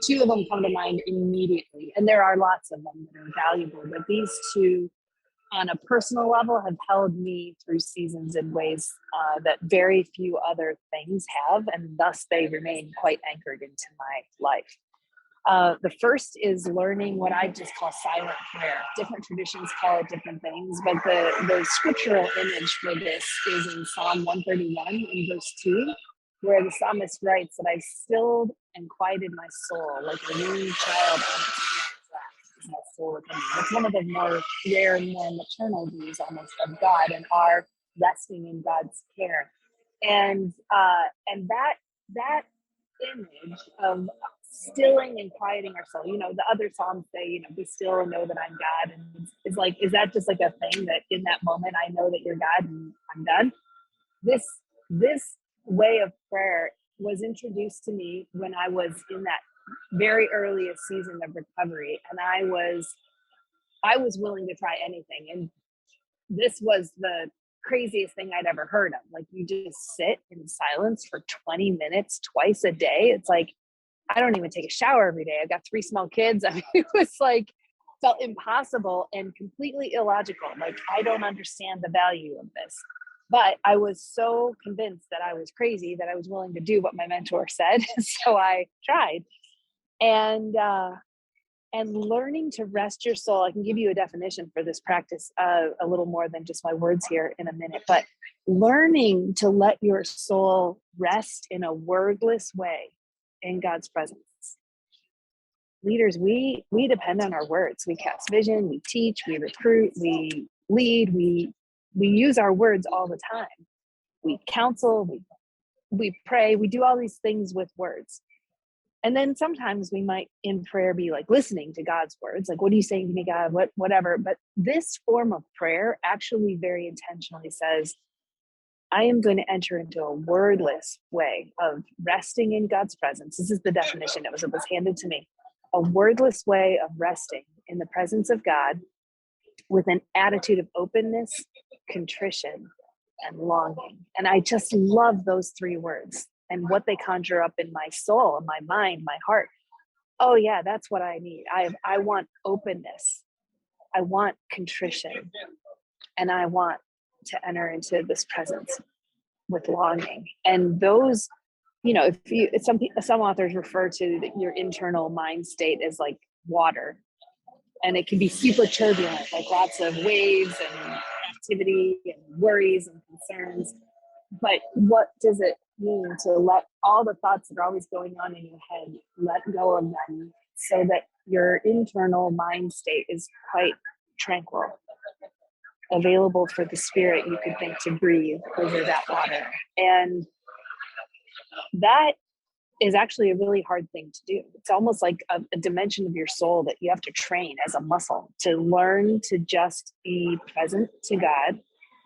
Two of them come to mind immediately, and there are lots of them that are valuable, but these two on a personal level have held me through seasons in ways that very few other things have, and thus they remain quite anchored into my life. The first is learning what I just call silent prayer. Different traditions call it different things, but the scriptural image for this is in Psalm 131 in verse 2, where the psalmist writes that I've stilled and quieted my soul like a weaned child on its parent's lap. Is my soul within me. That's one of the more rare and more maternal views almost of God, and our resting in God's care. And that image of stilling and quieting our soul. The other Psalms say, be still and know that I'm God. And it's like, is that just like a thing that in that moment I know that you're God and I'm done? This way of prayer was introduced to me when I was in that very earliest season of recovery, and I was willing to try anything. And this was the craziest thing I'd ever heard of. Like, you just sit in silence for 20 minutes twice a day. It's like, I don't even take a shower every day. I've got 3 small kids. I mean, it was like, felt impossible and completely illogical. Like, I don't understand the value of this. But I was so convinced that I was crazy that I was willing to do what my mentor said. So I tried. And learning to rest your soul. I can give you a definition for this practice, a little more than just my words here in a minute, but learning to let your soul rest in a wordless way in God's presence. Leaders, we depend on our words. We cast vision, we teach, we recruit, we lead, we use our words all the time. We counsel, we pray, we do all these things with words. And then sometimes we might in prayer be like listening to God's words, like, what are you saying to me, God? Whatever. But this form of prayer actually very intentionally says, I am going to enter into a wordless way of resting in God's presence. This is the definition. It was handed to me. A wordless way of resting in the presence of God with an attitude of openness, contrition, and longing. And I just love those 3 words and what they conjure up in my soul, my mind, my heart. Oh yeah, that's what I need. I want openness. I want contrition. And I want to enter into this presence with longing. And those, some authors refer to your internal mind state as like water. And it can be super turbulent, like lots of waves and activity and worries and concerns. But what does it mean to let all the thoughts that are always going on in your head, let go of them so that your internal mind state is quite tranquil, available for the spirit you could think to breathe over that water? And that is actually a really hard thing to do. It's almost like a dimension of your soul that you have to train as a muscle to learn to just be present to God.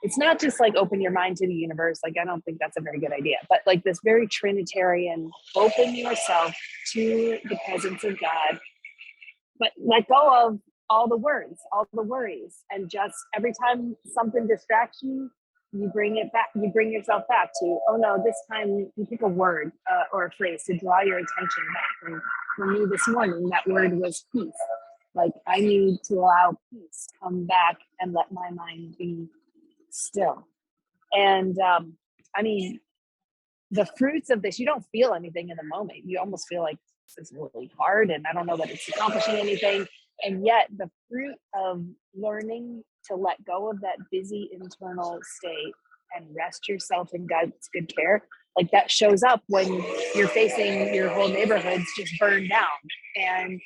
It's not just like open your mind to the universe. Like, I don't think that's a very good idea, but like this very Trinitarian, open yourself to the presence of God, but let go of all the words, all the worries. And just every time something distracts you, you bring it back, you bring yourself back to, oh no, this time you pick a word or a phrase to draw your attention back. And for me this morning, that word was peace. Like, I need to allow peace come back and let my mind be still. And I mean, the fruits of this, you don't feel anything in the moment. You almost feel like this is really hard and I don't know that it's accomplishing anything. And yet the fruit of learning to let go of that busy internal state and rest yourself in God's good care, like that shows up when you're facing your whole neighborhood's just burned down and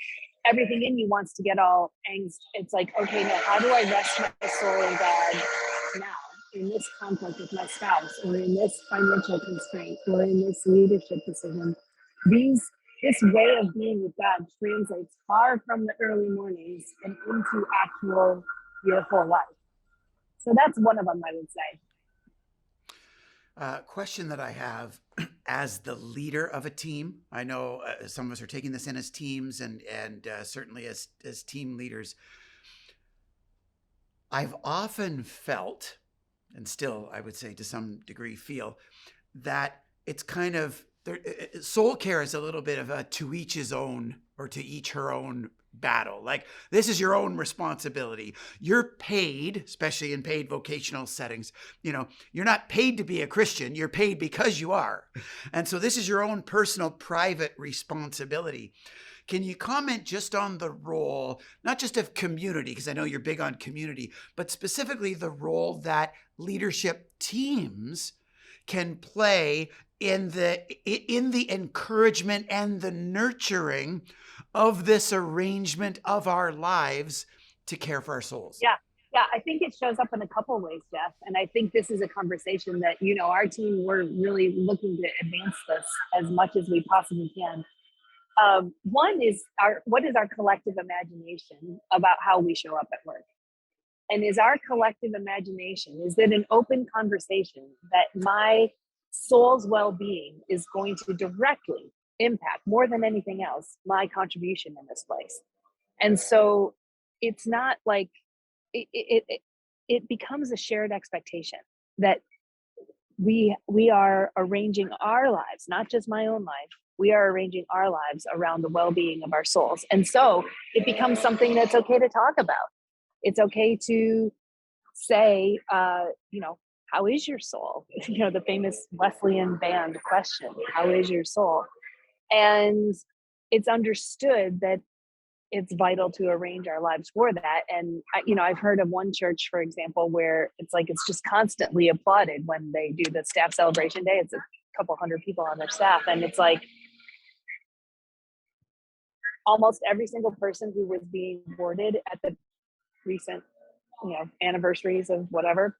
everything in you wants to get all angst. It's like, okay, now how do I rest my soul in God now, in this conflict with my spouse, or in this financial constraint, or in this leadership decision? This way of being with God translates far from the early mornings and into actual your whole life. So that's one of them, I would say. Question that I have as the leader of a team. I know some of us are taking this in as teams and certainly as team leaders. I've often felt and still, I would say to some degree, feel that it's kind of soul care is a little bit of a to each his own or to each her own battle. Like, this is your own responsibility. You're paid, especially in paid vocational settings. You're not paid to be a Christian. You're paid because you are. And so this is your own personal, private responsibility. Can you comment just on the role, not just of community, because I know you're big on community, but specifically the role that leadership teams can play in the encouragement and the nurturing of this arrangement of our lives to care for our souls? Yeah. I think it shows up in a couple of ways, Jeff. And I think this is a conversation that, our team, we're really looking to advance this as much as we possibly can. One is what is our collective imagination about how we show up at work? And is our collective imagination, is it an open conversation that my soul's well-being is going to directly impact, more than anything else, my contribution in this place? And so it's not like it becomes a shared expectation that we are arranging our lives, not just my own life. We are arranging our lives around the well-being of our souls. And so it becomes something that's okay to talk about. It's okay to say, how is your soul? The famous Wesleyan band question, how is your soul? And it's understood that it's vital to arrange our lives for that. And, I've heard of one church, for example, where it's just constantly applauded when they do the staff celebration day. It's a couple hundred people on their staff. And it's like almost every single person who was being awarded at the recent, anniversaries of whatever,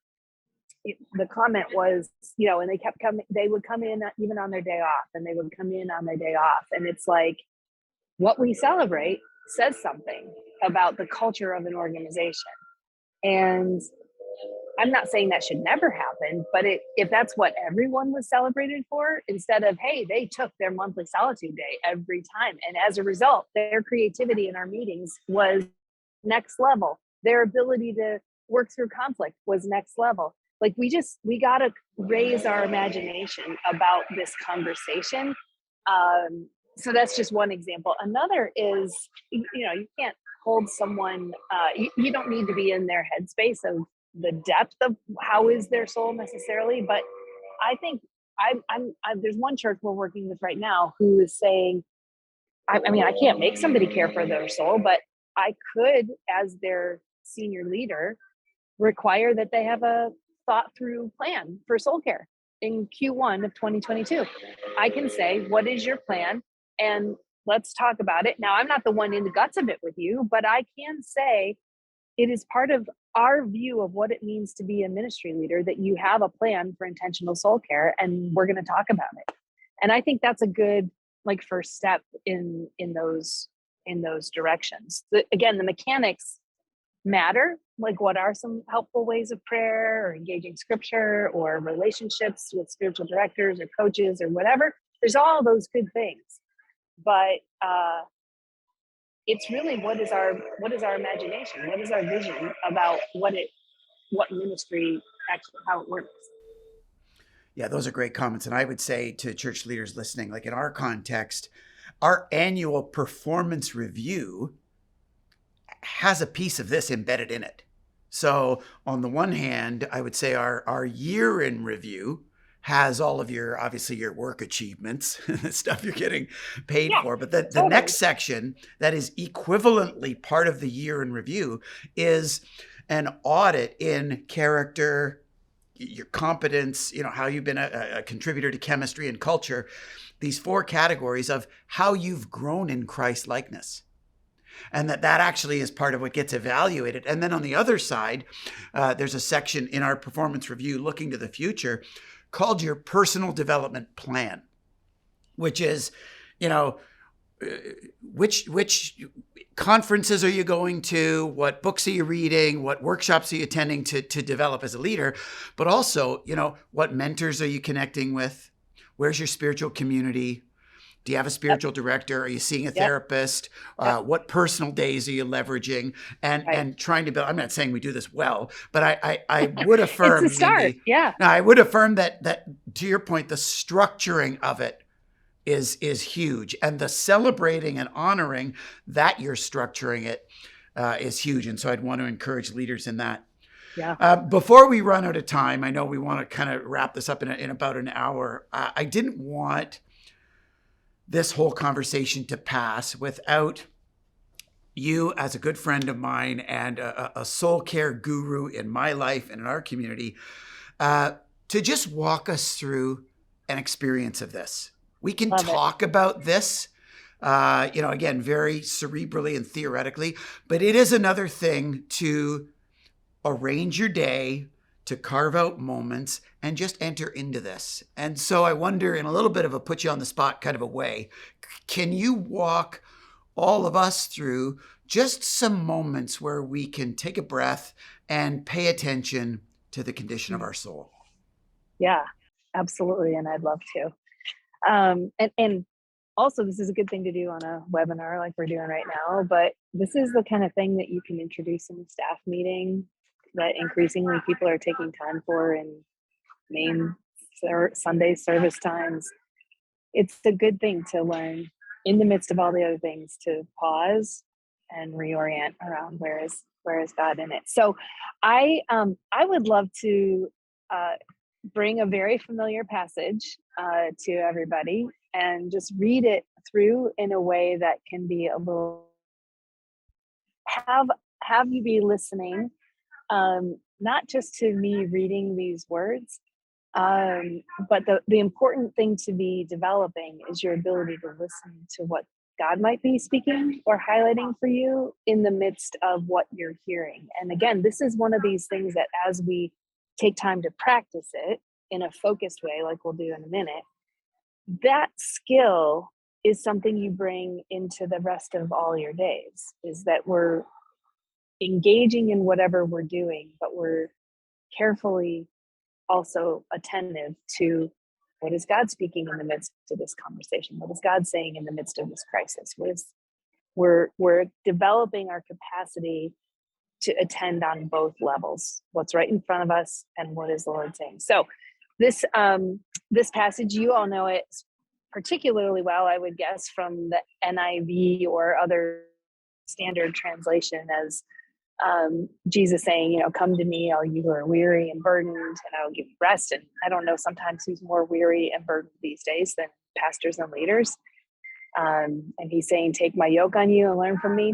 the comment was, and they kept coming, they would come in even on their day off, and they would come in on their day off. And it's like, what we celebrate says something about the culture of an organization. And I'm not saying that should never happen, but if that's what everyone was celebrated for, instead of, hey, they took their monthly solitude day every time, and as a result, their creativity in our meetings was next level. Their ability to work through conflict was next level. Like, we got to raise our imagination about this conversation. So that's just one example. Another is, you can't hold someone, you don't need to be in their headspace of the depth of how is their soul necessarily. But I think there's one church we're working with right now who is saying, I can't make somebody care for their soul, but I could, as their senior leader, require that they have a thought through plan for soul care in Q1 of 2022. I can say, what is your plan? And let's talk about it. Now, I'm not the one in the guts of it with you, but I can say it is part of our view of what it means to be a ministry leader that you have a plan for intentional soul care, and we're going to talk about it. And I think that's a good first step in those directions. Again, the mechanics matter. What are some helpful ways of prayer or engaging scripture or relationships with spiritual directors or coaches or whatever? There's all those good things, but it's really what is our imagination? What is our vision about what ministry actually, how it works? Yeah, those are great comments. And I would say to church leaders listening, in our context, our annual performance review has a piece of this embedded in it. So on the one hand, I would say our year in review has all of your work achievements, the stuff you're getting paid for. But the next section that is equivalently part of the year in review is an audit in character, your competence, how you've been a contributor to chemistry and culture, these 4 categories of how you've grown in Christ likeness. And that actually is part of what gets evaluated. And then on the other side, there's a section in our performance review looking to the future called your personal development plan, which is, which conferences are you going to, what books are you reading, what workshops are you attending to develop as a leader, but also, what mentors are you connecting with, where's your spiritual community, Do you have a Yep. spiritual director? Are you seeing a Yep. therapist? Yep. What personal days are you leveraging? And Right. and trying to build. I'm not saying we do this well, but I would It's a affirm, start. Mindy. Yeah. No, I would affirm that to your point, the structuring of it is huge, and the celebrating and honoring that you're structuring it is huge. And so I'd want to encourage leaders in that. Yeah. Before we run out of time, I know we want to kind of wrap this up in about an hour. I didn't want this whole conversation to pass without you, as a good friend of mine and a soul care guru in my life and in our community, to just walk us through an experience of this. We can Love it. talk about this, again, very cerebrally and theoretically, but it is another thing to arrange your day, to carve out moments and just enter into this. And so I wonder, in a little bit of a put you on the spot kind of a way, can you walk all of us through just some moments where we can take a breath and pay attention to the condition of our soul? Yeah, absolutely. And I'd love to. And also, this is a good thing to do on a webinar like we're doing right now, but this is the kind of thing that you can introduce in a staff meeting that increasingly people are taking time for in main Sunday service times. It's a good thing to learn in the midst of all the other things to pause and reorient around where is God in it. So I would love to bring a very familiar passage to everybody and just read it through in a way that can be a little have you be listening, not just to me reading these words, but the important thing to be developing is your ability to listen to what God might be speaking or highlighting for you in the midst of what you're hearing. And again, this is one of these things that as we take time to practice it in a focused way, like we'll do in a minute, that skill is something you bring into the rest of all your days, is that we're engaging in whatever we're doing, but we're carefully also attentive to what is God speaking in the midst of this conversation? What is God saying in the midst of this crisis? We're developing our capacity to attend on both levels, what's right in front of us and what is the Lord saying. So this passage, you all know it particularly well, I would guess, from the NIV or other standard translation as Jesus saying, come to me, all you who are weary and burdened, and I will give you rest. And I don't know sometimes who's more weary and burdened these days than pastors and leaders. And he's saying, take my yoke on you and learn from me.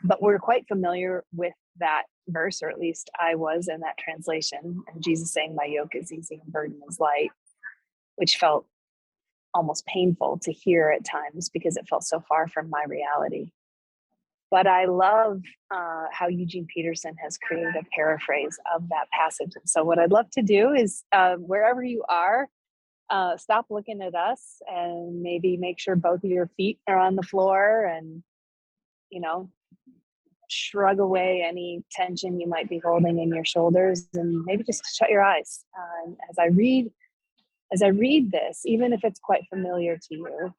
But we're quite familiar with that verse, or at least I was in that translation. And Jesus saying, my yoke is easy and burden is light, which felt almost painful to hear at times because it felt so far from my reality. But I love how Eugene Peterson has created a paraphrase of that passage. And so what I'd love to do is wherever you are, stop looking at us and maybe make sure both of your feet are on the floor and, shrug away any tension you might be holding in your shoulders and maybe just shut your eyes. As I read this, even if it's quite familiar to you,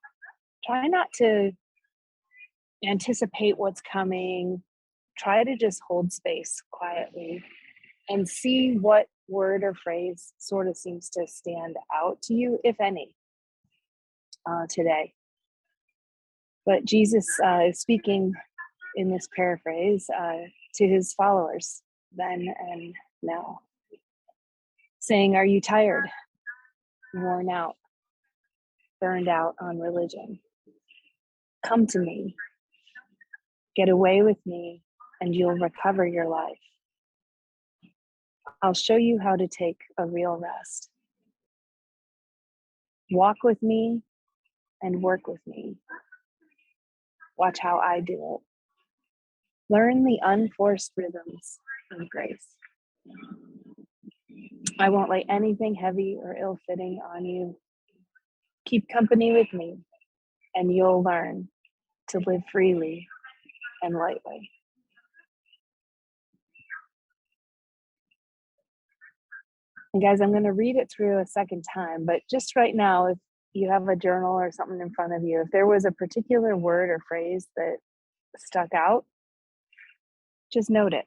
try not to anticipate what's coming. Try to just hold space quietly and see what word or phrase sort of seems to stand out to you, if any, today. But Jesus is speaking in this paraphrase to his followers then and now, saying, are you tired, worn out, burned out on religion? Come to me, get away with me, and you'll recover your life. I'll show you how to take a real rest. Walk with me and work with me. Watch how I do it. Learn the unforced rhythms of grace. I won't lay anything heavy or ill-fitting on you. Keep company with me, and you'll learn to live freely and lightly. And guys, I'm going to read it through a second time, but just right now, if you have a journal or something in front of you, if there was a particular word or phrase that stuck out, just note it.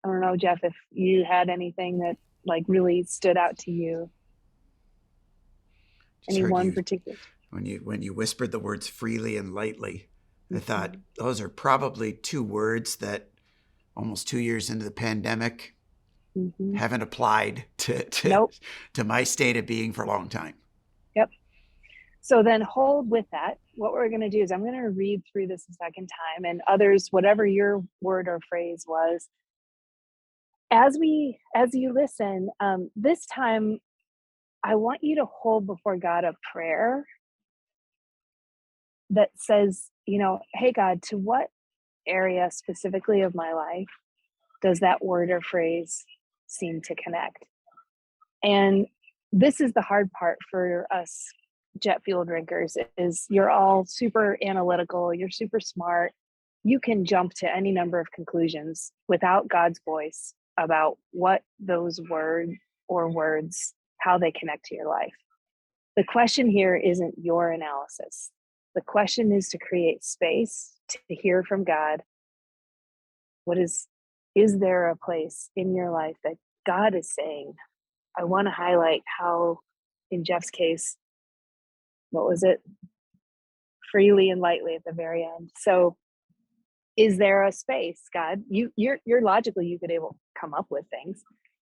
I don't know, Jeff, if you had anything that like really stood out to you. Just Any heard one you particular? when you whispered the words freely and lightly. I thought Mhm. those are probably two words that almost 2 years into the pandemic Mhm. haven't applied to Nope. to my state of being for a long time. Yep. So then hold with that. What we're going to do is I'm going to read through this a second time, and others, whatever your word or phrase was, as you listen, this time I want you to hold before God a prayer that says, hey God, to what area specifically of my life does that word or phrase seem to connect? And this is the hard part for us jet fuel drinkers, is you're all super analytical, you're super smart. You can jump to any number of conclusions without God's voice about what those words, how they connect to your life. The question here isn't your analysis. The question is to create space to hear from God. Is there a place in your life that God is saying, I want to highlight how, in Jeff's case, what was it? Freely and lightly at the very end. So, is there a space, God? You're logically you could able come up with things.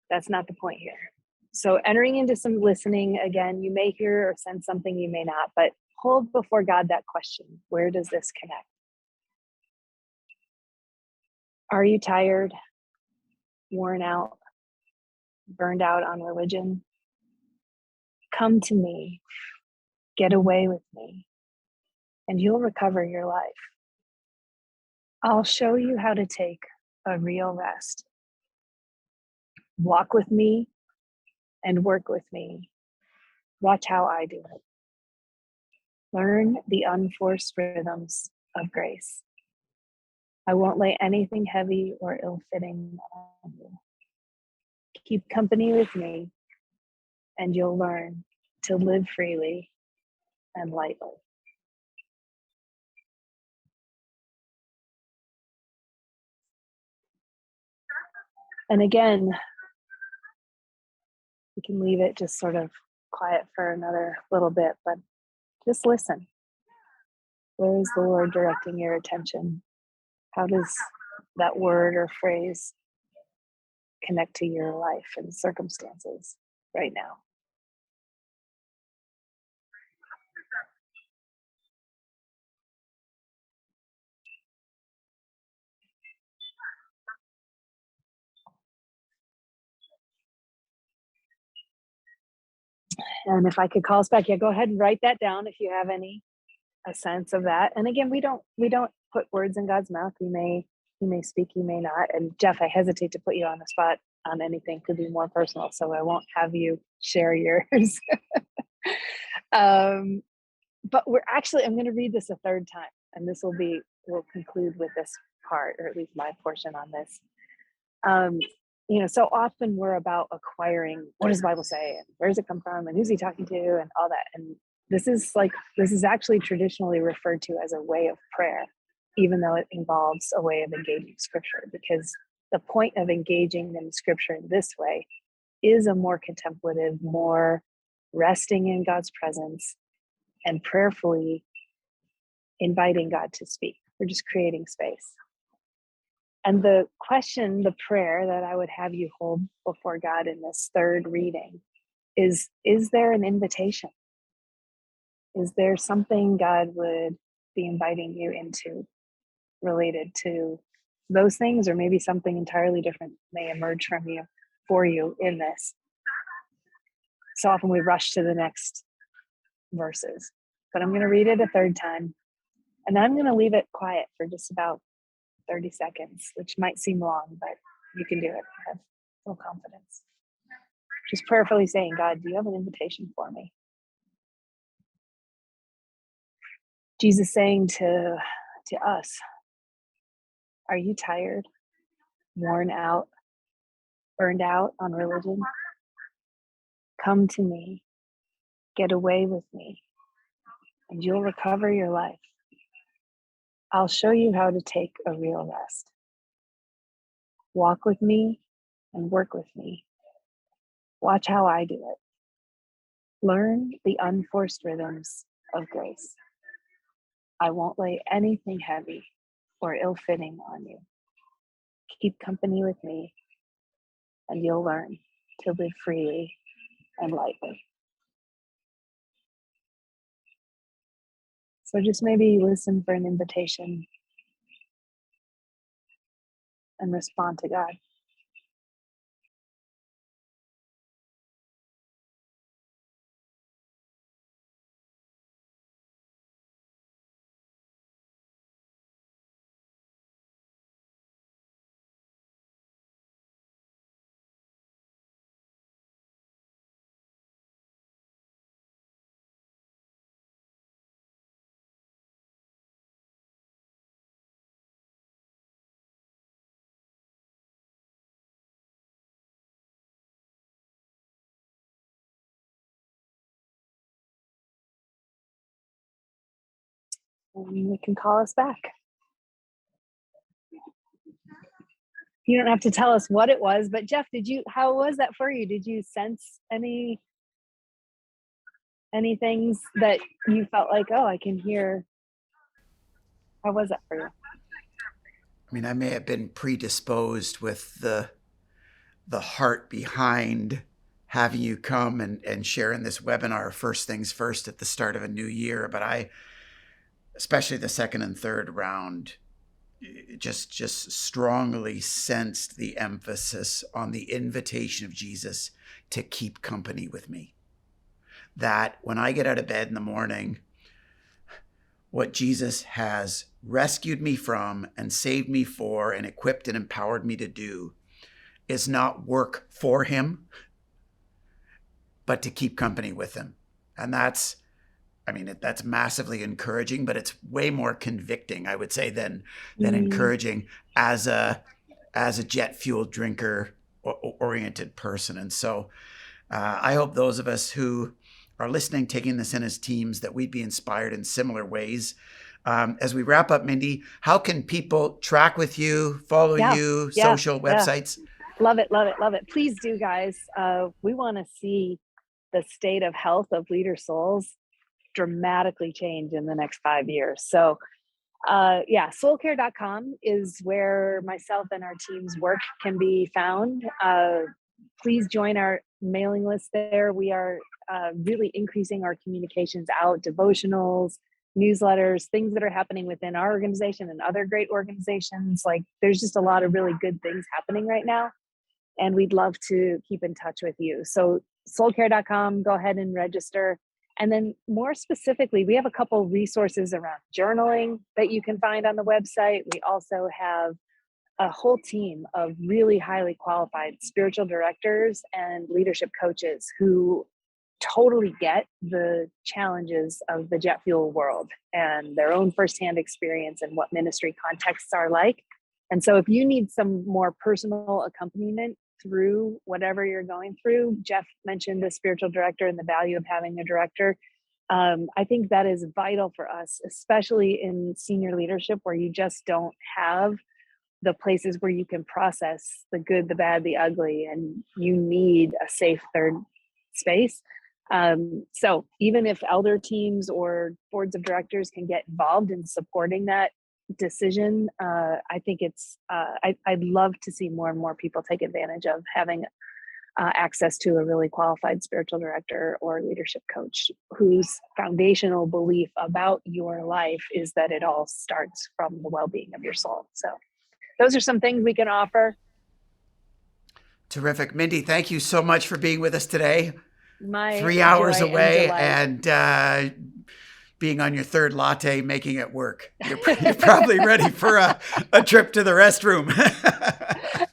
That's not the point here. So, entering into some listening again, you may hear or sense something, you may not, but hold before God that question: where does this connect? Are you tired, worn out, burned out on religion? Come to me, get away with me, and you'll recover your life. I'll show you how to take a real rest. Walk with me and work with me. Watch how I do it. Learn the unforced rhythms of grace. I won't lay anything heavy or ill-fitting on you. Keep company with me, and you'll learn to live freely and lightly. And again, we can leave it just sort of quiet for another little bit, but just listen. Where is the Lord directing your attention? How does that word or phrase connect to your life and circumstances right now? And if I could call us back, yeah, go ahead and write that down if you have a sense of that. And again, we don't put words in God's mouth. He may speak, he may not. And Jeff, I hesitate to put you on the spot on anything, could be more personal, so I won't have you share yours. But I'm going to read this a third time, and we'll conclude with this part, or at least my portion on this. So often we're about acquiring, what does the Bible say, and where does it come from, and who's he talking to, and all that. And this is actually traditionally referred to as a way of prayer, even though it involves a way of engaging scripture, because the point of engaging in scripture in this way is a more contemplative, more resting in God's presence and prayerfully inviting God to speak. We're just creating space. And the prayer that I would have you hold before God in this third reading is there an invitation? Is there something God would be inviting you into related to those things, or maybe something entirely different may emerge for you in this? So often we rush to the next verses, but I'm going to read it a third time, and then I'm going to leave it quiet for just about 30 seconds, which might seem long, but you can do it. Have full confidence. Just prayerfully saying, God, do you have an invitation for me? Jesus saying to us, are you tired, worn out, burned out on religion? Come to me, Get away with me, and you'll recover your life. I'll show you how to take a real rest. Walk with me and work with me. Watch how I do it. Learn the unforced rhythms of grace. I won't lay anything heavy or ill-fitting on you. Keep company with me, and you'll learn to live freely and lightly. So just maybe listen for an invitation and respond to God. And you can call us back. You don't have to tell us what it was, but Jeff, how was that for you? Did you sense any things that you felt like, oh, I can hear? How was that for you? I mean, I may have been predisposed with the heart behind having you come and share in this webinar first things first at the start of a new year. But I, especially the second and third round, just strongly sensed the emphasis on the invitation of Jesus to keep company with me. That when I get out of bed in the morning, what Jesus has rescued me from and saved me for and equipped and empowered me to do is not work for him, but to keep company with him. And that's massively encouraging, but it's way more convicting, I would say, than encouraging as a jet fuel drinker oriented person. And so I hope those of us who are listening, taking this in as teams, that we'd be inspired in similar ways. As we wrap up, Mindy, how can people track with you, follow you, social websites? Love it, love it, love it. Please do, guys. We want to see the state of health of leader souls dramatically change in the next 5 years. So soulcare.com is where myself and our team's work can be found. Please join our mailing list there. We are really increasing our communications out, devotionals, newsletters, things that are happening within our organization and other great organizations. Like, there's just a lot of really good things happening right now, and we'd love to keep in touch with you. So soulcare.com, go ahead and register. And then more specifically, we have a couple resources around journaling that you can find on the website. We also have a whole team of really highly qualified spiritual directors and leadership coaches who totally get the challenges of the jet fuel world and their own firsthand experience and what ministry contexts are like. And so if you need some more personal accompaniment through whatever you're going through, Jeff mentioned the spiritual director and the value of having a director. I think that is vital for us, especially in senior leadership where you just don't have the places where you can process the good, the bad, the ugly, and you need a safe third space. So even if elder teams or boards of directors can get involved in supporting that decision, I think I'd love to see more and more people take advantage of having access to a really qualified spiritual director or leadership coach whose foundational belief about your life is that it all starts from the well-being of your soul. So those are some things we can offer. Terrific. Mindy, thank you so much for being with us today. My 3 hours joy away and being on your third latte, making it work. You're probably ready for a trip to the restroom.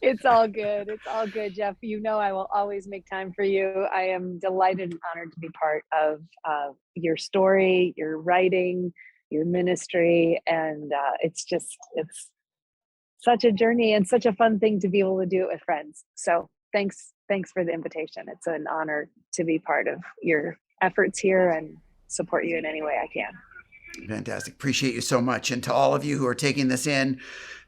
It's all good. It's all good, Jeff. You know I will always make time for you. I am delighted and honored to be part of your story, your writing, your ministry. And it's such a journey and such a fun thing to be able to do it with friends. So thanks for the invitation. It's an honor to be part of your efforts here and support you in any way I can. Fantastic. Appreciate you so much. And to all of you who are taking this in,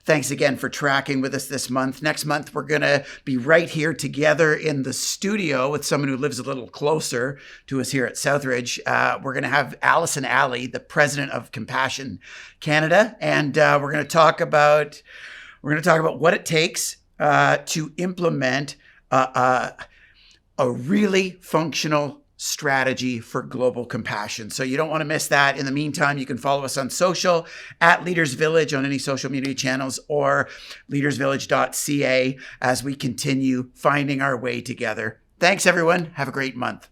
thanks again for tracking with us this month. Next month, we're going to be right here together in the studio with someone who lives a little closer to us here at Southridge. We're going to have Alison Alley, the president of Compassion Canada, and we're going to talk about what it takes to implement a really functional strategy for global compassion. So you don't want to miss that. In the meantime, you can follow us on social at Leaders Village on any social media channels or leadersvillage.ca as we continue finding our way together. Thanks, everyone. Have a great month.